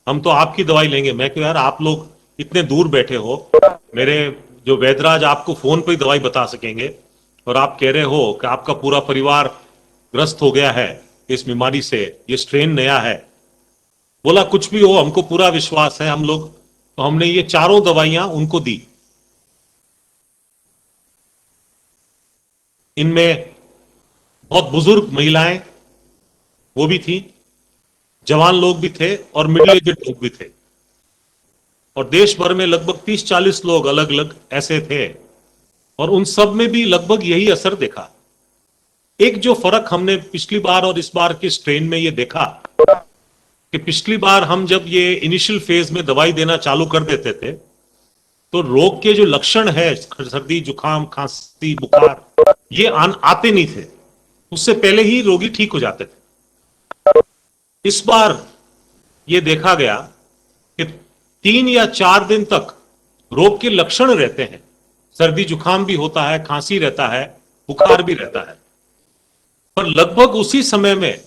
हम तो आपकी दवाई लेंगे। मैं क्यों यार, आप लोग इतने दूर बैठे हो, मेरे जो वैद्यराज आपको फोन पे ही दवाई बता सकेंगे, और आप कह रहे हो कि आपका पूरा परिवार ग्रस्त हो गया है इस बीमारी से, ये स्ट्रेन नया है। बोला कुछ भी हो, हमको पूरा विश्वास है हम लोग। तो हमने ये 4 दवाइयां उनको दी। इनमें बहुत बुजुर्ग महिलाएं वो भी थी, जवान लोग भी थे और मिडिल एजेड लोग भी थे, और देश भर में लगभग 30-40 लोग अलग अलग ऐसे थे, और उन सब में भी लगभग यही असर देखा। एक जो फर्क हमने पिछली बार और इस बार के स्ट्रेन में ये देखा कि पिछली बार हम जब ये इनिशियल फेज में दवाई देना चालू कर देते थे तो रोग के जो लक्षण है, सर्दी जुकाम खांसी बुखार, ये आते नहीं थे, उससे पहले ही रोगी ठीक हो जाते थे। इस बार ये देखा गया कि 3 या 4 दिन तक रोग के लक्षण रहते हैं, सर्दी जुकाम भी होता है, खांसी रहता है, बुखार भी रहता है, पर लगभग उसी समय में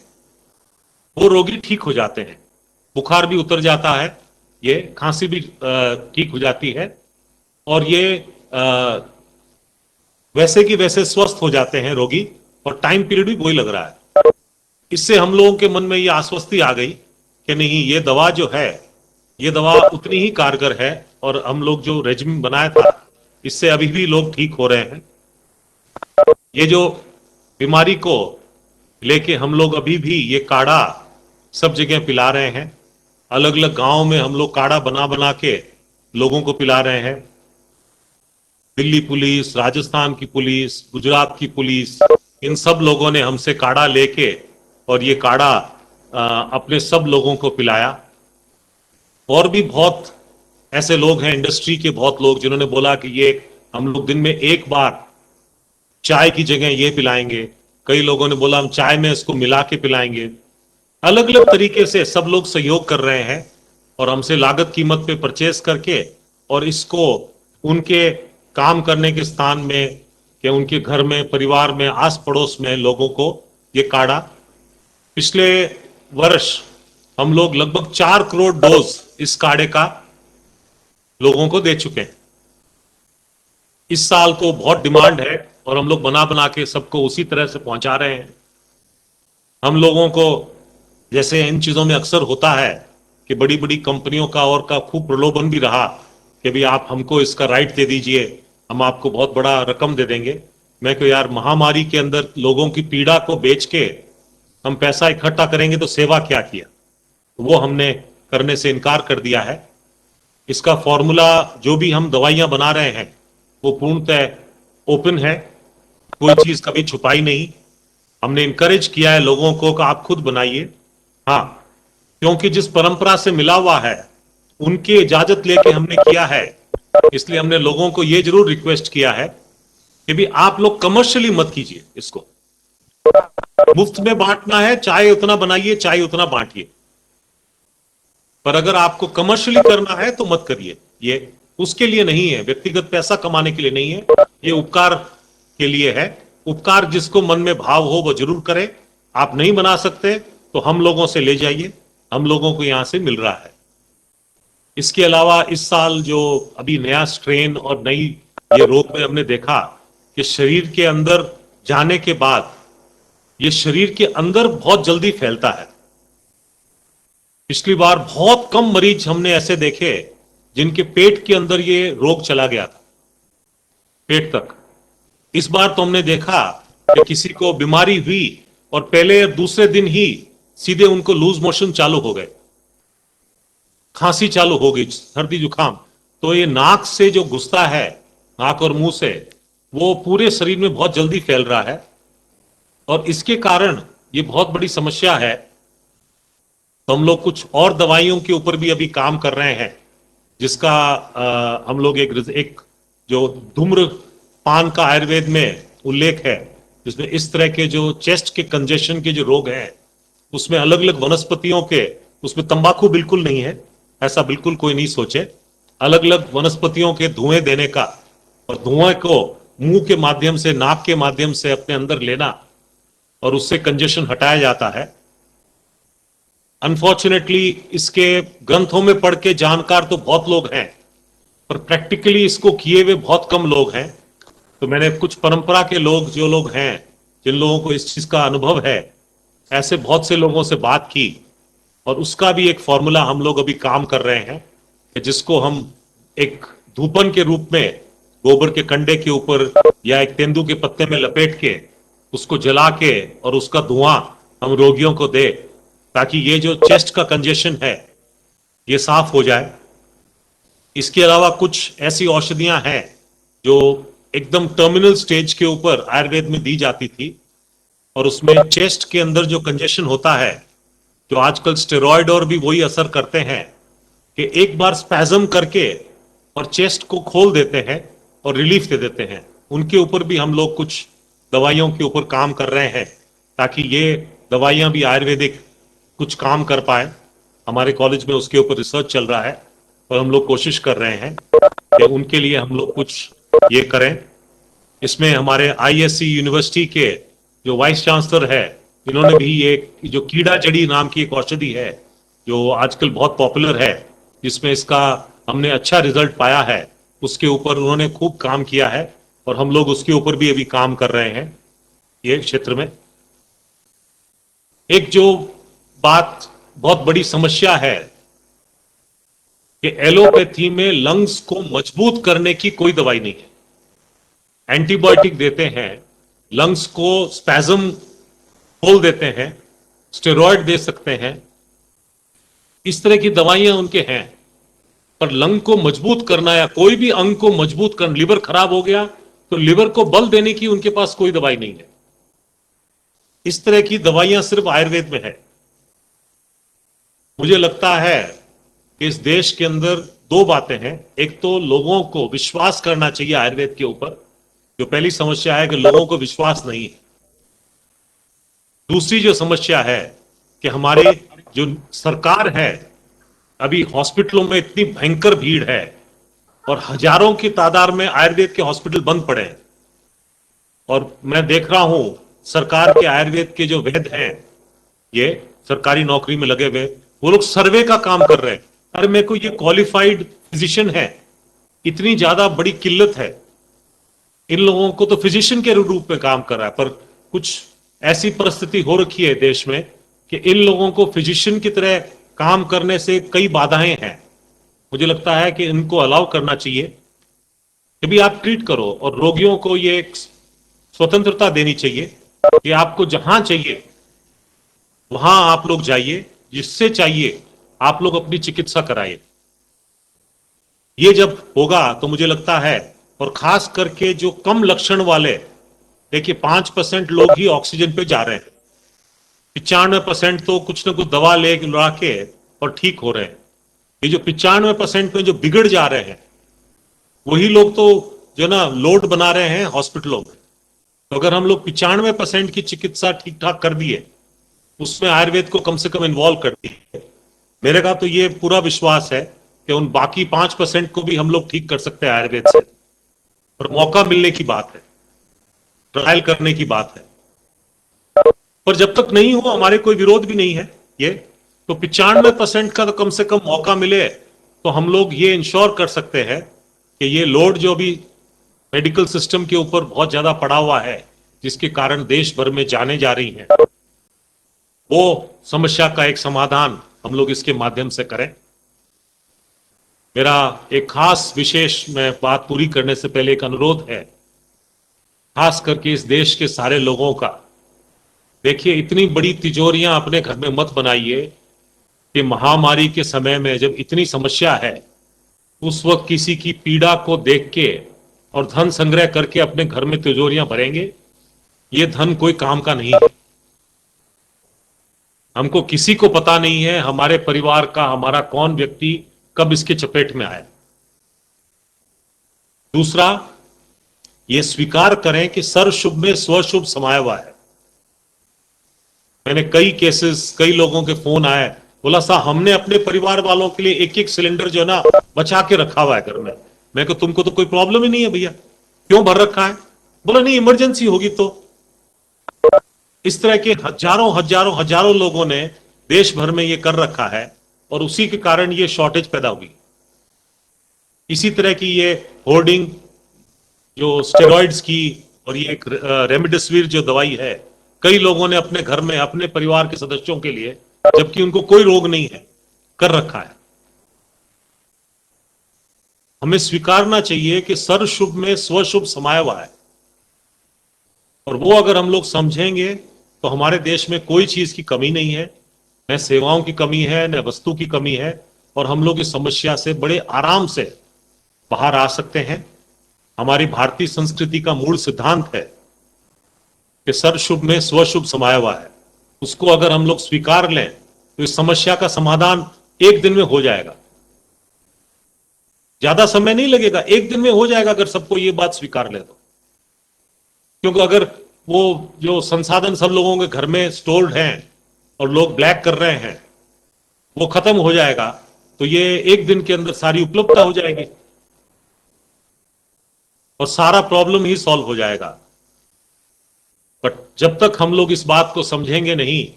वो रोगी ठीक हो जाते हैं। बुखार भी उतर जाता है, ये खांसी भी ठीक हो जाती है, और ये वैसे की वैसे स्वस्थ हो जाते हैं रोगी और टाइम पीरियड भी वही लग रहा है। इससे हम लोगों के मन में ये आश्वस्ति आ गई कि नहीं, ये दवा जो है ये दवा उतनी ही कारगर है, और हम लोग जो रेजिम बनाया था इससे अभी भी लोग ठीक हो रहे हैं। ये जो बीमारी को लेके हम लोग अभी भी ये काढ़ा सब जगह पिला रहे हैं। अलग अलग गांव में हम लोग काढ़ा बना बना के लोगों को पिला रहे हैं। दिल्ली पुलिस, राजस्थान की पुलिस, गुजरात की पुलिस, इन सब लोगों ने हमसे काढ़ा लेके और ये काढ़ा अपने सब लोगों को पिलाया। और भी बहुत ऐसे लोग हैं, इंडस्ट्री के बहुत लोग, जिन्होंने बोला कि ये हम लोग दिन में एक बार चाय की जगह ये पिलाएंगे। कई लोगों ने बोला हम चाय में इसको मिला के पिलाएंगे। अलग अलग तरीके से सब लोग सहयोग कर रहे हैं और हमसे लागत कीमत पे परचेस करके और इसको उनके काम करने के स्थान में या उनके घर में, परिवार में, आस पड़ोस में लोगों को ये काढ़ा, पिछले वर्ष हम लोग लगभग 4 करोड़ डोज इस काढ़े का लोगों को दे चुके हैं। इस साल तो बहुत डिमांड है और हम लोग बना बना के सबको उसी तरह से पहुंचा रहे हैं। हम लोगों को जैसे इन चीजों में अक्सर होता है कि बड़ी बड़ी कंपनियों का और का खूब प्रलोभन भी रहा कि भाई आप हमको इसका राइट दे दीजिए, हम आपको बहुत बड़ा रकम दे देंगे। मैं कह यार, महामारी के अंदर लोगों की पीड़ा को बेच के हम पैसा इकट्ठा करेंगे तो सेवा क्या किया। वो हमने करने से इनकार कर दिया है। इसका फॉर्मूला जो भी हम दवाइयां बना रहे हैं वो पूर्णतः ओपन है, कोई चीज कभी छुपाई नहीं। हमने इनकरेज किया है लोगों को कि आप खुद बनाइए। हाँ, क्योंकि जिस परंपरा से मिला हुआ है उनकी इजाजत लेके हमने किया है, इसलिए हमने लोगों को यह जरूर रिक्वेस्ट किया है कि भी आप लोग कमर्शियली मत कीजिए इसको। मुफ्त में बांटना है, चाहे उतना बनाइए, चाहे उतना बांटिए, पर अगर आपको कमर्शियली करना है तो मत करिए। ये उसके लिए नहीं है, व्यक्तिगत पैसा कमाने के लिए नहीं है, ये उपकार के लिए है। उपकार जिसको मन में भाव हो वो जरूर करे। आप नहीं बना सकते तो हम लोगों से ले जाइए, हम लोगों को यहां से मिल रहा है। इसके अलावा इस साल जो अभी नया स्ट्रेन और नई ये रोग में हमने देखा कि शरीर के अंदर जाने के बाद ये शरीर के अंदर बहुत जल्दी फैलता है। पिछली बार बहुत कम मरीज हमने ऐसे देखे जिनके पेट के अंदर ये रोग चला गया था, पेट तक। इस बार तो हमने देखा कि किसी को बीमारी हुई और पहले दूसरे दिन ही सीधे उनको लूज मोशन चालू हो गए, खांसी चालू हो गई, सर्दी जुकाम। तो ये नाक से जो घुसता है, नाक और मुंह से, वो पूरे शरीर में बहुत जल्दी फैल रहा है और इसके कारण ये बहुत बड़ी समस्या है। तो हम लोग कुछ और दवाइयों के ऊपर भी अभी काम कर रहे हैं, जिसका हम लोग एक जो धूम्रपान का आयुर्वेद में उल्लेख है, जिसमें इस तरह के जो चेस्ट के कंजेशन के जो रोग हैं उसमें अलग अलग वनस्पतियों के, उसमें तंबाकू बिल्कुल नहीं है, ऐसा बिल्कुल कोई नहीं सोचे। अलग अलग वनस्पतियों के धुएं देने का और धुएं को मुंह के माध्यम से, नाक के माध्यम से अपने अंदर लेना और उससे कंजेशन हटाया जाता है। अनफॉर्चुनेटली इसके ग्रंथों में पढ़ के जानकार तो बहुत लोग हैं, पर प्रैक्टिकली इसको किए हुए बहुत कम लोग हैं। तो मैंने कुछ परंपरा के लोग, जो लोग हैं, जिन लोगों को इस चीज का अनुभव है, ऐसे बहुत से लोगों से बात की और उसका भी एक फॉर्मूला हम लोग अभी काम कर रहे हैं कि जिसको हम एक धूपन के रूप में गोबर के कंडे के ऊपर या एक तेंदू के पत्ते में लपेट के उसको जला के और उसका धुआं हम रोगियों को दे, ताकि ये जो चेस्ट का कंजेशन है ये साफ हो जाए। इसके अलावा कुछ ऐसी औषधियां हैं जो एकदम टर्मिनल स्टेज के ऊपर आयुर्वेद में दी जाती थी और उसमें चेस्ट के अंदर जो कंजेशन होता है, जो आजकल स्टेरॉयड और भी वही असर करते हैं कि एक बार स्पैज्म करके और चेस्ट को खोल देते हैं और रिलीफ दे देते हैं। उनके ऊपर भी हम लोग कुछ दवाइयों के ऊपर काम कर रहे हैं ताकि ये दवाइयां भी आयुर्वेदिक कुछ काम कर पाए। हमारे कॉलेज में उसके ऊपर रिसर्च चल रहा है और हम लोग कोशिश कर रहे हैं कि उनके लिए हम लोग कुछ ये करें। इसमें हमारे ISC यूनिवर्सिटी के जो वाइस चांसलर है, इन्होंने भी एक जो कीड़ा जड़ी नाम की एक औषधि है जो आजकल बहुत पॉपुलर है, जिसमें इसका हमने अच्छा रिजल्ट पाया है, उसके ऊपर उन्होंने खूब काम किया है और हम लोग उसके ऊपर भी अभी काम कर रहे हैं। ये क्षेत्र में एक जो बात बहुत बड़ी समस्या है कि एलोपैथी में लंग्स को मजबूत करने की कोई दवाई नहीं है। एंटीबायोटिक देते हैं, लंग्स को स्पैज्म खोल देते हैं, स्टेरॉयड दे सकते हैं, इस तरह की दवाइयां उनके हैं। पर लंग को मजबूत करना या कोई भी अंग को मजबूत करना, लिवर खराब हो गया तो लिवर को बल देने की उनके पास कोई दवाई नहीं है। इस तरह की दवाइयां सिर्फ आयुर्वेद में है। मुझे लगता है कि इस देश के अंदर दो बातें हैं। एक तो लोगों को विश्वास करना चाहिए आयुर्वेद के ऊपर, जो पहली समस्या है कि लोगों को विश्वास नहीं है। दूसरी जो समस्या है कि हमारी जो सरकार है, अभी हॉस्पिटलों में इतनी भयंकर भीड़ है और हजारों की तादाद में आयुर्वेद के हॉस्पिटल बंद पड़े हैं। और मैं देख रहा हूं सरकार के आयुर्वेद के जो वैद्य हैं, ये सरकारी नौकरी में लगे हुए, वो लोग सर्वे का काम कर रहे हैं। अरे मेरे को ये क्वालिफाइड फिजिशियन है, इतनी ज्यादा बड़ी किल्लत है, इन लोगों को तो फिजिशियन के रूप में काम कर रहा है। पर कुछ ऐसी परिस्थिति हो रखी है देश में कि इन लोगों को फिजिशियन की तरह काम करने से कई बाधाएं हैं। मुझे लगता है कि इनको अलाउ करना चाहिए कि भी आप ट्रीट करो, और रोगियों को ये एक स्वतंत्रता देनी चाहिए कि आपको जहां चाहिए वहां आप लोग जाइए, जिससे चाहिए आप लोग अपनी चिकित्सा कराइए। ये जब होगा तो मुझे लगता है, और खास करके जो कम लक्षण वाले, देखिए 5% लोग ही ऑक्सीजन पे जा रहे हैं, 95% तो कुछ ना कुछ दवा ले ला के और ठीक हो रहे हैं। ये जो 95% में जो बिगड़ जा रहे हैं, वही लोग तो जो ना लोड बना रहे हैं हॉस्पिटलों में। तो अगर हम लोग 95% की चिकित्सा ठीक ठाक कर दिए, उसमें आयुर्वेद को कम से कम इन्वॉल्व कर दिए, मेरे का तो ये पूरा विश्वास है कि उन बाकी 5% को भी हम लोग ठीक कर सकते हैं आयुर्वेद से। और मौका मिलने की बात है, ट्रायल करने की बात है। पर जब तक नहीं हो, हमारे कोई विरोध भी नहीं है ये, तो 95% का तो कम से कम मौका मिले तो हम लोग ये इंश्योर कर सकते हैं कि ये लोड जो भी मेडिकल सिस्टम के ऊपर बहुत ज्यादा पड़ा हुआ है, जिसके कारण देश भर में जाने जा रही हैं, वो समस्या का एक समाधान हम लोग इसके माध्यम से करें। मेरा एक खास विशेष, मैं बात पूरी करने से पहले एक अनुरोध है, खास करके इस देश के सारे लोगों का। देखिए, इतनी बड़ी तिजोरियां अपने घर में मत बनाइए कि महामारी के समय में जब इतनी समस्या है, उस वक्त किसी की पीड़ा को देख के और धन संग्रह करके अपने घर में तिजोरियां भरेंगे। ये धन कोई काम का नहीं है। हमको किसी को पता नहीं है हमारे परिवार का हमारा कौन व्यक्ति कब इसके चपेट में आए। दूसरा, ये स्वीकार करें कि सर्वशुभ में स्वशुभ समाया हुआ है। मैंने कई केसेस, कई लोगों के फोन आए, बोला साहब हमने अपने परिवार वालों के लिए एक एक सिलेंडर जो है ना बचा के रखा हुआ है घर में। मैं कहा तुमको तो कोई प्रॉब्लम ही नहीं है भैया, क्यों भर रखा है? बोला नहीं, इमरजेंसी होगी तो। इस तरह के हजारों हजारों हजारों लोगों ने देश भर में ये कर रखा है और उसी के कारण ये शॉर्टेज पैदा हुई। इसी तरह की ये होर्डिंग जो स्टेरॉइड्स की और ये एक रेमडेसिविर जो दवाई है, कई लोगों ने अपने घर में अपने परिवार के सदस्यों के लिए, जबकि उनको कोई रोग नहीं है, कर रखा है। हमें स्वीकारना चाहिए कि सर्वशुभ में स्वशुभ समाया हुआ है, और वो अगर हम लोग समझेंगे तो हमारे देश में कोई चीज की कमी नहीं है, न सेवाओं की कमी है, न वस्तु की कमी है, और हम लोग इस समस्या से बड़े आराम से बाहर आ सकते हैं। हमारी भारतीय संस्कृति का मूल सिद्धांत है कि सर्वशुभ में स्वशुभ समाया हुआ है। उसको अगर हम लोग स्वीकार लें तो इस समस्या का समाधान एक दिन में हो जाएगा। ज्यादा समय नहीं लगेगा, एक दिन में हो जाएगा अगर सबको ये बात स्वीकार ले तो। क्योंकि अगर वो जो संसाधन सब लोगों के घर में स्टोर्ड हैं और लोग ब्लैक कर रहे हैं, वो खत्म हो जाएगा तो ये एक दिन के अंदर सारी उपलब्धता हो जाएगी और सारा प्रॉब्लम ही सॉल्व हो जाएगा। बट जब तक हम लोग इस बात को समझेंगे नहीं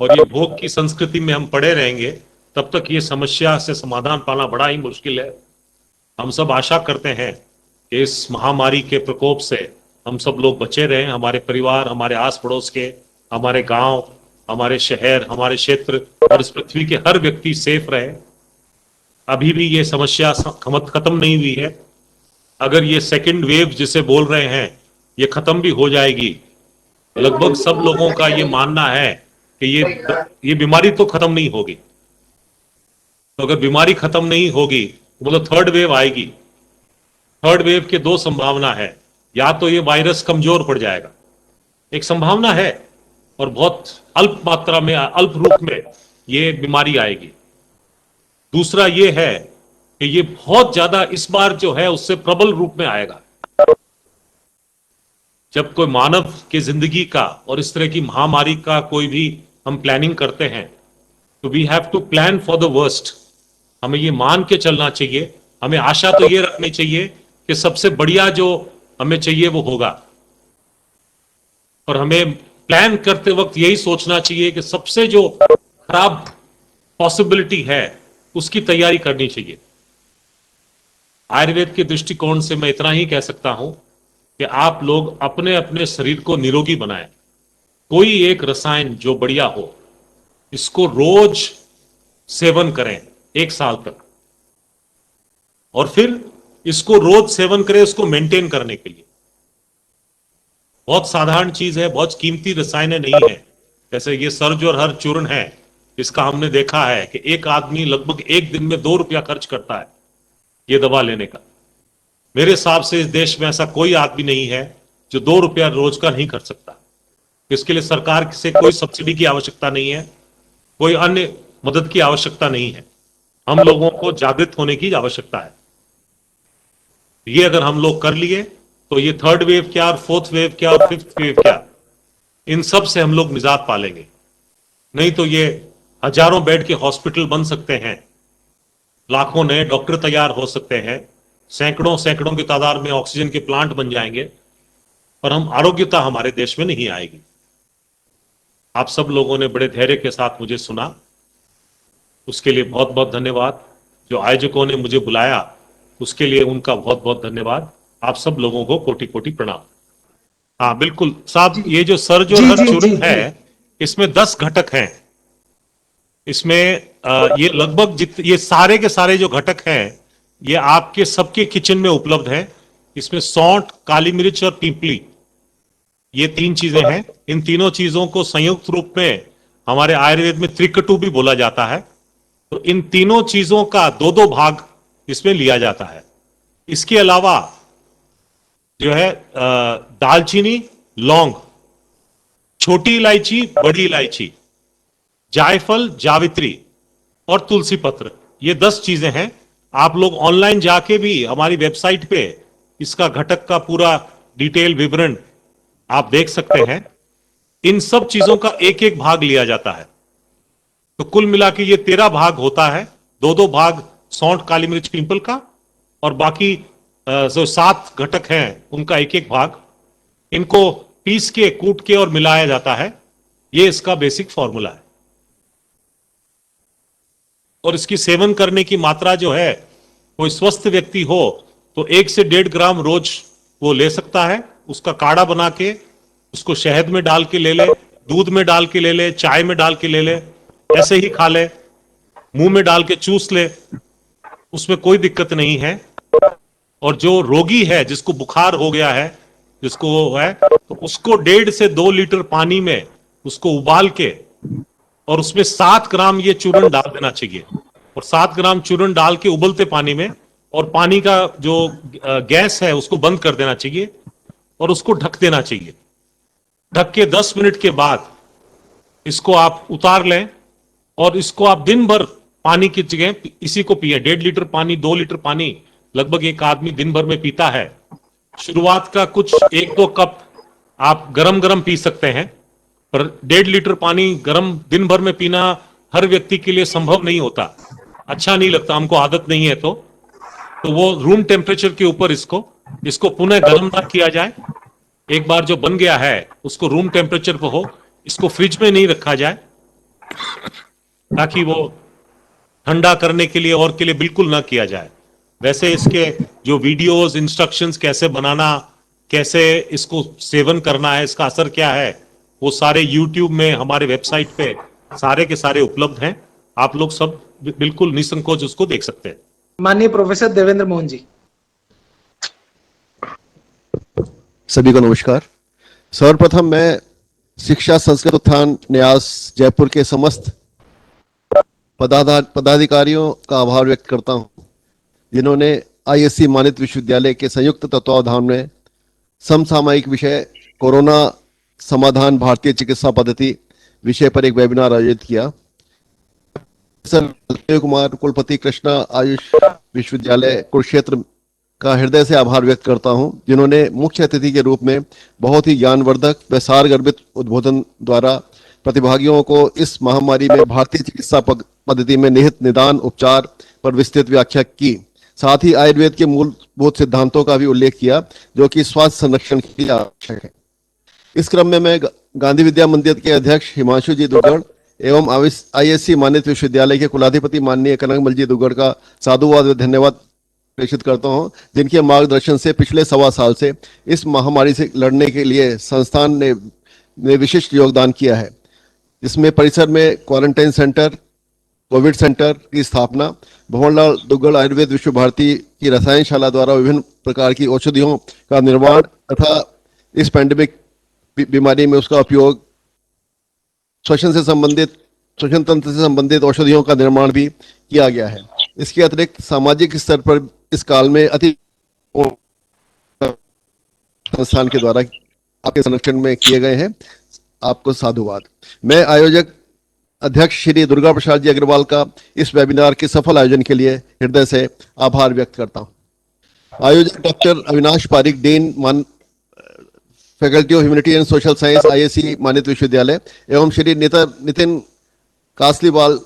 और ये भोग की संस्कृति में हम पड़े रहेंगे, तब तक ये समस्या से समाधान पाना बड़ा ही मुश्किल है। हम सब आशा करते हैं कि इस महामारी के प्रकोप से हम सब लोग बचे रहें, हमारे परिवार, हमारे आस पड़ोस के, हमारे गांव, हमारे शहर, हमारे क्षेत्र और इस पृथ्वी के हर व्यक्ति सेफ रहे। अभी भी ये समस्या खत्म नहीं हुई है। अगर ये सेकंड वेव जिसे बोल रहे हैं ये खत्म भी हो जाएगी, लगभग सब लोगों का ये मानना है कि ये बीमारी तो खत्म नहीं होगी। तो अगर बीमारी खत्म नहीं होगी तो मतलब थर्ड वेव आएगी। थर्ड वेव के दो संभावना है, या तो ये वायरस कमजोर पड़ जाएगा, एक संभावना है, और बहुत अल्प मात्रा में, अल्प रूप में ये बीमारी आएगी। दूसरा ये है कि ये बहुत ज्यादा इस बार जो है उससे प्रबल रूप में आएगा। जब कोई मानव की जिंदगी का और इस तरह की महामारी का कोई भी हम प्लानिंग करते हैं तो we have to plan for the worst. हमें ये मान के चलना चाहिए, हमें आशा तो ये रखनी चाहिए कि सबसे बढ़िया जो हमें चाहिए वो होगा, और हमें प्लान करते वक्त यही सोचना चाहिए कि सबसे जो खराब पॉसिबिलिटी है उसकी तैयारी करनी चाहिए। आयुर्वेद के दृष्टिकोण से मैं इतना ही कह सकता हूं कि आप लोग अपने अपने शरीर को निरोगी बनाएं। कोई एक रसायन जो बढ़िया हो इसको रोज सेवन करें 1 साल तक, और फिर इसको रोज सेवन करें उसको मेंटेन करने के लिए। बहुत साधारण चीज है, बहुत कीमती रसायन नहीं है। जैसे ये सर्ज और हर चूर्ण है, इसका हमने देखा है कि एक आदमी लगभग एक दिन में 2 रुपया खर्च करता है ये दवा लेने का। मेरे हिसाब से इस देश में ऐसा कोई आदमी नहीं है जो 2 रुपया रोज का नहीं कर सकता। इसके लिए सरकार से कोई सब्सिडी की आवश्यकता नहीं है, कोई अन्य मदद की आवश्यकता नहीं है। हम लोगों को जागृत होने की आवश्यकता है। ये अगर हम लोग कर लिए तो ये थर्ड वेव क्या और फोर्थ वेव क्या और फिफ्थ वेव क्या, इन सब से हम लोग निजात पालेंगे। नहीं तो ये हजारों बेड के हॉस्पिटल बन सकते हैं, लाखों नए डॉक्टर तैयार हो सकते हैं, सैकड़ों सैकड़ों की तादाद में ऑक्सीजन के प्लांट बन जाएंगे, पर हम आरोग्यता हमारे देश में नहीं आएगी। आप सब लोगों ने बड़े धैर्य के साथ मुझे सुना, उसके लिए बहुत बहुत धन्यवाद। जो आयोजकों ने मुझे बुलाया उसके लिए उनका बहुत बहुत धन्यवाद। आप सब लोगों को कोटि कोटि प्रणाम। हाँ बिल्कुल साहब, ये जो सर्ज और हर चूर्ण है इसमें 10 घटक हैं। इसमें ये लगभग ये सारे के सारे जो घटक हैं ये आपके सबके किचन में उपलब्ध है। इसमें सौंठ, काली मिर्च और पीपली, ये 3 चीजें हैं। इन तीनों चीजों को संयुक्त रूप में हमारे आयुर्वेद में त्रिकटु भी बोला जाता है। तो इन तीनों चीजों का 2-2 भाग इसमें लिया जाता है। इसके अलावा जो है दालचीनी, लौंग, छोटी इलायची, बड़ी इलायची, जायफल, जावित्री और तुलसी पत्र, ये 10 चीजें हैं। आप लोग ऑनलाइन जाके भी हमारी वेबसाइट पे इसका घटक का पूरा डिटेल विवरण आप देख सकते हैं। इन सब चीजों का एक एक भाग लिया जाता है। तो कुल मिला के ये 13 भाग होता है। 2-2 भाग सौंठ, काली मिर्च, पिंपल का, और बाकी जो 7 घटक हैं उनका एक एक भाग। इनको पीस के, कूट के और मिलाया जाता है। ये इसका बेसिक फॉर्मूला है। और इसकी सेवन करने की मात्रा जो है, कोई स्वस्थ व्यक्ति हो तो 1 से 1.5 ग्राम रोज वो ले सकता है। उसका काढ़ा बना के उसको शहद में डाल के ले ले, दूध में डाल के ले ले, चाय में डाल के ले ले, ऐसे ही खा ले, मुंह में डाल के चूस ले, उसमें कोई दिक्कत नहीं है। और जो रोगी है, जिसको बुखार हो गया है, जिसको वो है, तो उसको 1.5 से 2 लीटर पानी में उसको उबाल के और उसमें 7 ग्राम ये चूर्ण डाल देना चाहिए। और 7 ग्राम चूर्ण डाल के उबलते पानी में, और पानी का जो गैस है उसको बंद कर देना चाहिए और उसको ढक देना चाहिए। ढक के 10 मिनट के बाद इसको आप उतार लें और इसको आप दिन भर पानी की जगह इसी को पिए। 1.5 लीटर पानी, 2 लीटर पानी लगभग एक आदमी दिन भर में पीता है। शुरुआत का कुछ 1-2 कप आप गरम गरम पी सकते हैं, पर 1.5 लीटर पानी गरम दिन भर में पीना हर व्यक्ति के लिए संभव नहीं होता, अच्छा नहीं लगता, हमको आदत नहीं है। तो वो रूम टेम्परेचर के ऊपर इसको पुनः गर्म ना किया जाए। एक बार जो बन गया है उसको रूम टेम्परेचर पर हो, इसको फ्रिज में नहीं रखा जाए ताकि वो ठंडा करने के लिए और के लिए बिल्कुल ना किया जाए। वैसे इसके जो वीडियोस, इंस्ट्रक्शंस कैसे बनाना कैसे इसको सेवन करना है, इसका असर क्या है, वो सारे यूट्यूब में हमारे वेबसाइट पे सारे के सारे उपलब्ध हैं। आप लोग सब बिल्कुल निसंकोच उसको देख सकते हैं। माननीय प्रोफेसर देवेंद्र मोहन जी। सभी को नमस्कार। सर्वप्रथम मैं शिक्षा संस्कृत उत्थान न्यास जयपुर के समस्त पदाधिकारियों का आभार व्यक्त करता हूं, जिन्होंने आईएससी मानित विश्वविद्यालय के संयुक्त तत्वावधान में समसामयिक विषय कोरोना समाधान भारतीय चिकित्सा पद्धति विषय पर एक वेबिनार आयोजित किया। सर अजय कुमार कुलपति कृष्णा आयुष विश्वविद्यालय कुरुक्षेत्र का हृदय से आभार व्यक्त करता हूं, जिन्होंने मुख्य अतिथि के रूप में बहुत ही ज्ञानवर्धक व सारगर्भित उद्बोधन द्वारा प्रतिभागियों को इस महामारी में भारतीय चिकित्सा पद्धति में निहित निदान उपचार पर विस्तृत व्याख्या की। साथ ही आयुर्वेद के मूलभूत सिद्धांतों का भी उल्लेख किया, जो कि स्वास्थ्य संरक्षण के लिए आवश्यक है। इस क्रम में मैं गांधी विद्या मंदिर के अध्यक्ष हिमांशु जी दुग्गड़ एवं आईएससी मानित विश्वविद्यालय के कुलाधिपति माननीय कनकमल जी दुग्गड़ का साधुवाद व धन्यवाद प्रेषित करता हूं, जिनके मार्गदर्शन से पिछले 1.25 साल से इस महामारी से लड़ने के लिए संस्थान ने विशिष्ट योगदान किया है, जिसमें परिसर में क्वारंटाइन सेंटर, कोविड सेंटर की स्थापना, भंवरलाल दुग्गड़ आयुर्वेद विश्व भारती की रसायनशाला द्वारा विभिन्न प्रकार की औषधियों का निर्माण तथा इस पैंडेमिक बीमारी में उसका उपयोग, श्वसन तंत्र से संबंधित औषधियों का निर्माण भी किया गया है। इसके अतिरिक्त सामाजिक स्तर पर इस काल में संस्थान के द्वारा आपके संरक्षण में किए गए हैं। आपको साधुवाद। मैं आयोजक अध्यक्ष श्री दुर्गा प्रसाद जी अग्रवाल का इस वेबिनार के सफल आयोजन के लिए हृदय से आभार व्यक्त करता हूं। आयोजक doctor Avinash Pareek, dean faculty of humanity and social science, ISC मानित विश्वविद्यालय, एवं श्री नितिन कासलीवाल,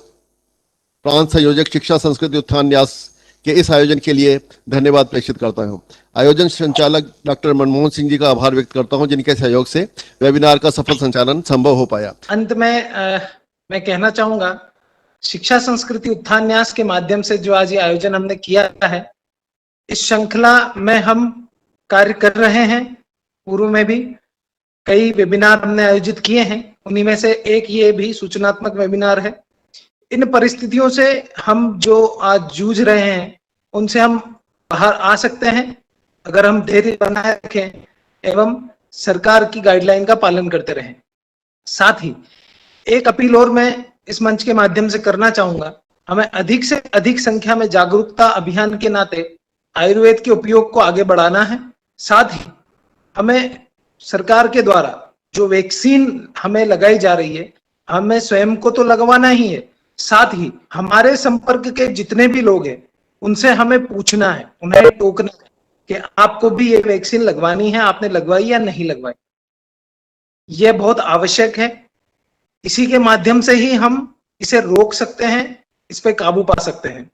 प्रांत संयोजक शिक्षा संस्कृति उत्थान न्यास के इस आयोजन के लिए धन्यवाद प्रेषित करता हूं। आयोजन संचालक डॉक्टर मनमोहन सिंह जी का आभार व्यक्त करता हूं, जिनके सहयोग से वेबिनार का सफल संचालन संभव हो पाया। अंत में मैं कहना चाहूंगा, शिक्षा संस्कृति उत्थान न्यास के माध्यम से जो आज ये आयोजन हमने किया है, इस श्रृंखला में हम कार्य कर रहे हैं। पूर्व में भी कई वेबिनार हमने आयोजित किए हैं, उन्हीं में से एक ये भी सूचनात्मक वेबिनार है। इन परिस्थितियों से हम जो आज जूझ रहे हैं, उनसे हम बाहर आ सकते हैं अगर हम धैर्य बनाए रखें एवं सरकार की गाइडलाइन का पालन करते रहें। साथ ही एक अपील और मैं इस मंच के माध्यम से करना चाहूंगा, हमें अधिक से अधिक संख्या में जागरूकता अभियान के नाते आयुर्वेद के उपयोग को आगे बढ़ाना है। साथ ही हमें सरकार के द्वारा जो वैक्सीन हमें लगाई जा रही है, हमें स्वयं को तो लगवाना ही है, साथ ही हमारे संपर्क के जितने भी लोग हैं उनसे हमें पूछना है, उन्हें टोकना है कि आपको भी ये वैक्सीन लगवानी है, आपने लगवाई या नहीं लगवाई। यह बहुत आवश्यक है। इसी के माध्यम से ही हम इसे रोक सकते हैं, इस पे काबू पा सकते हैं।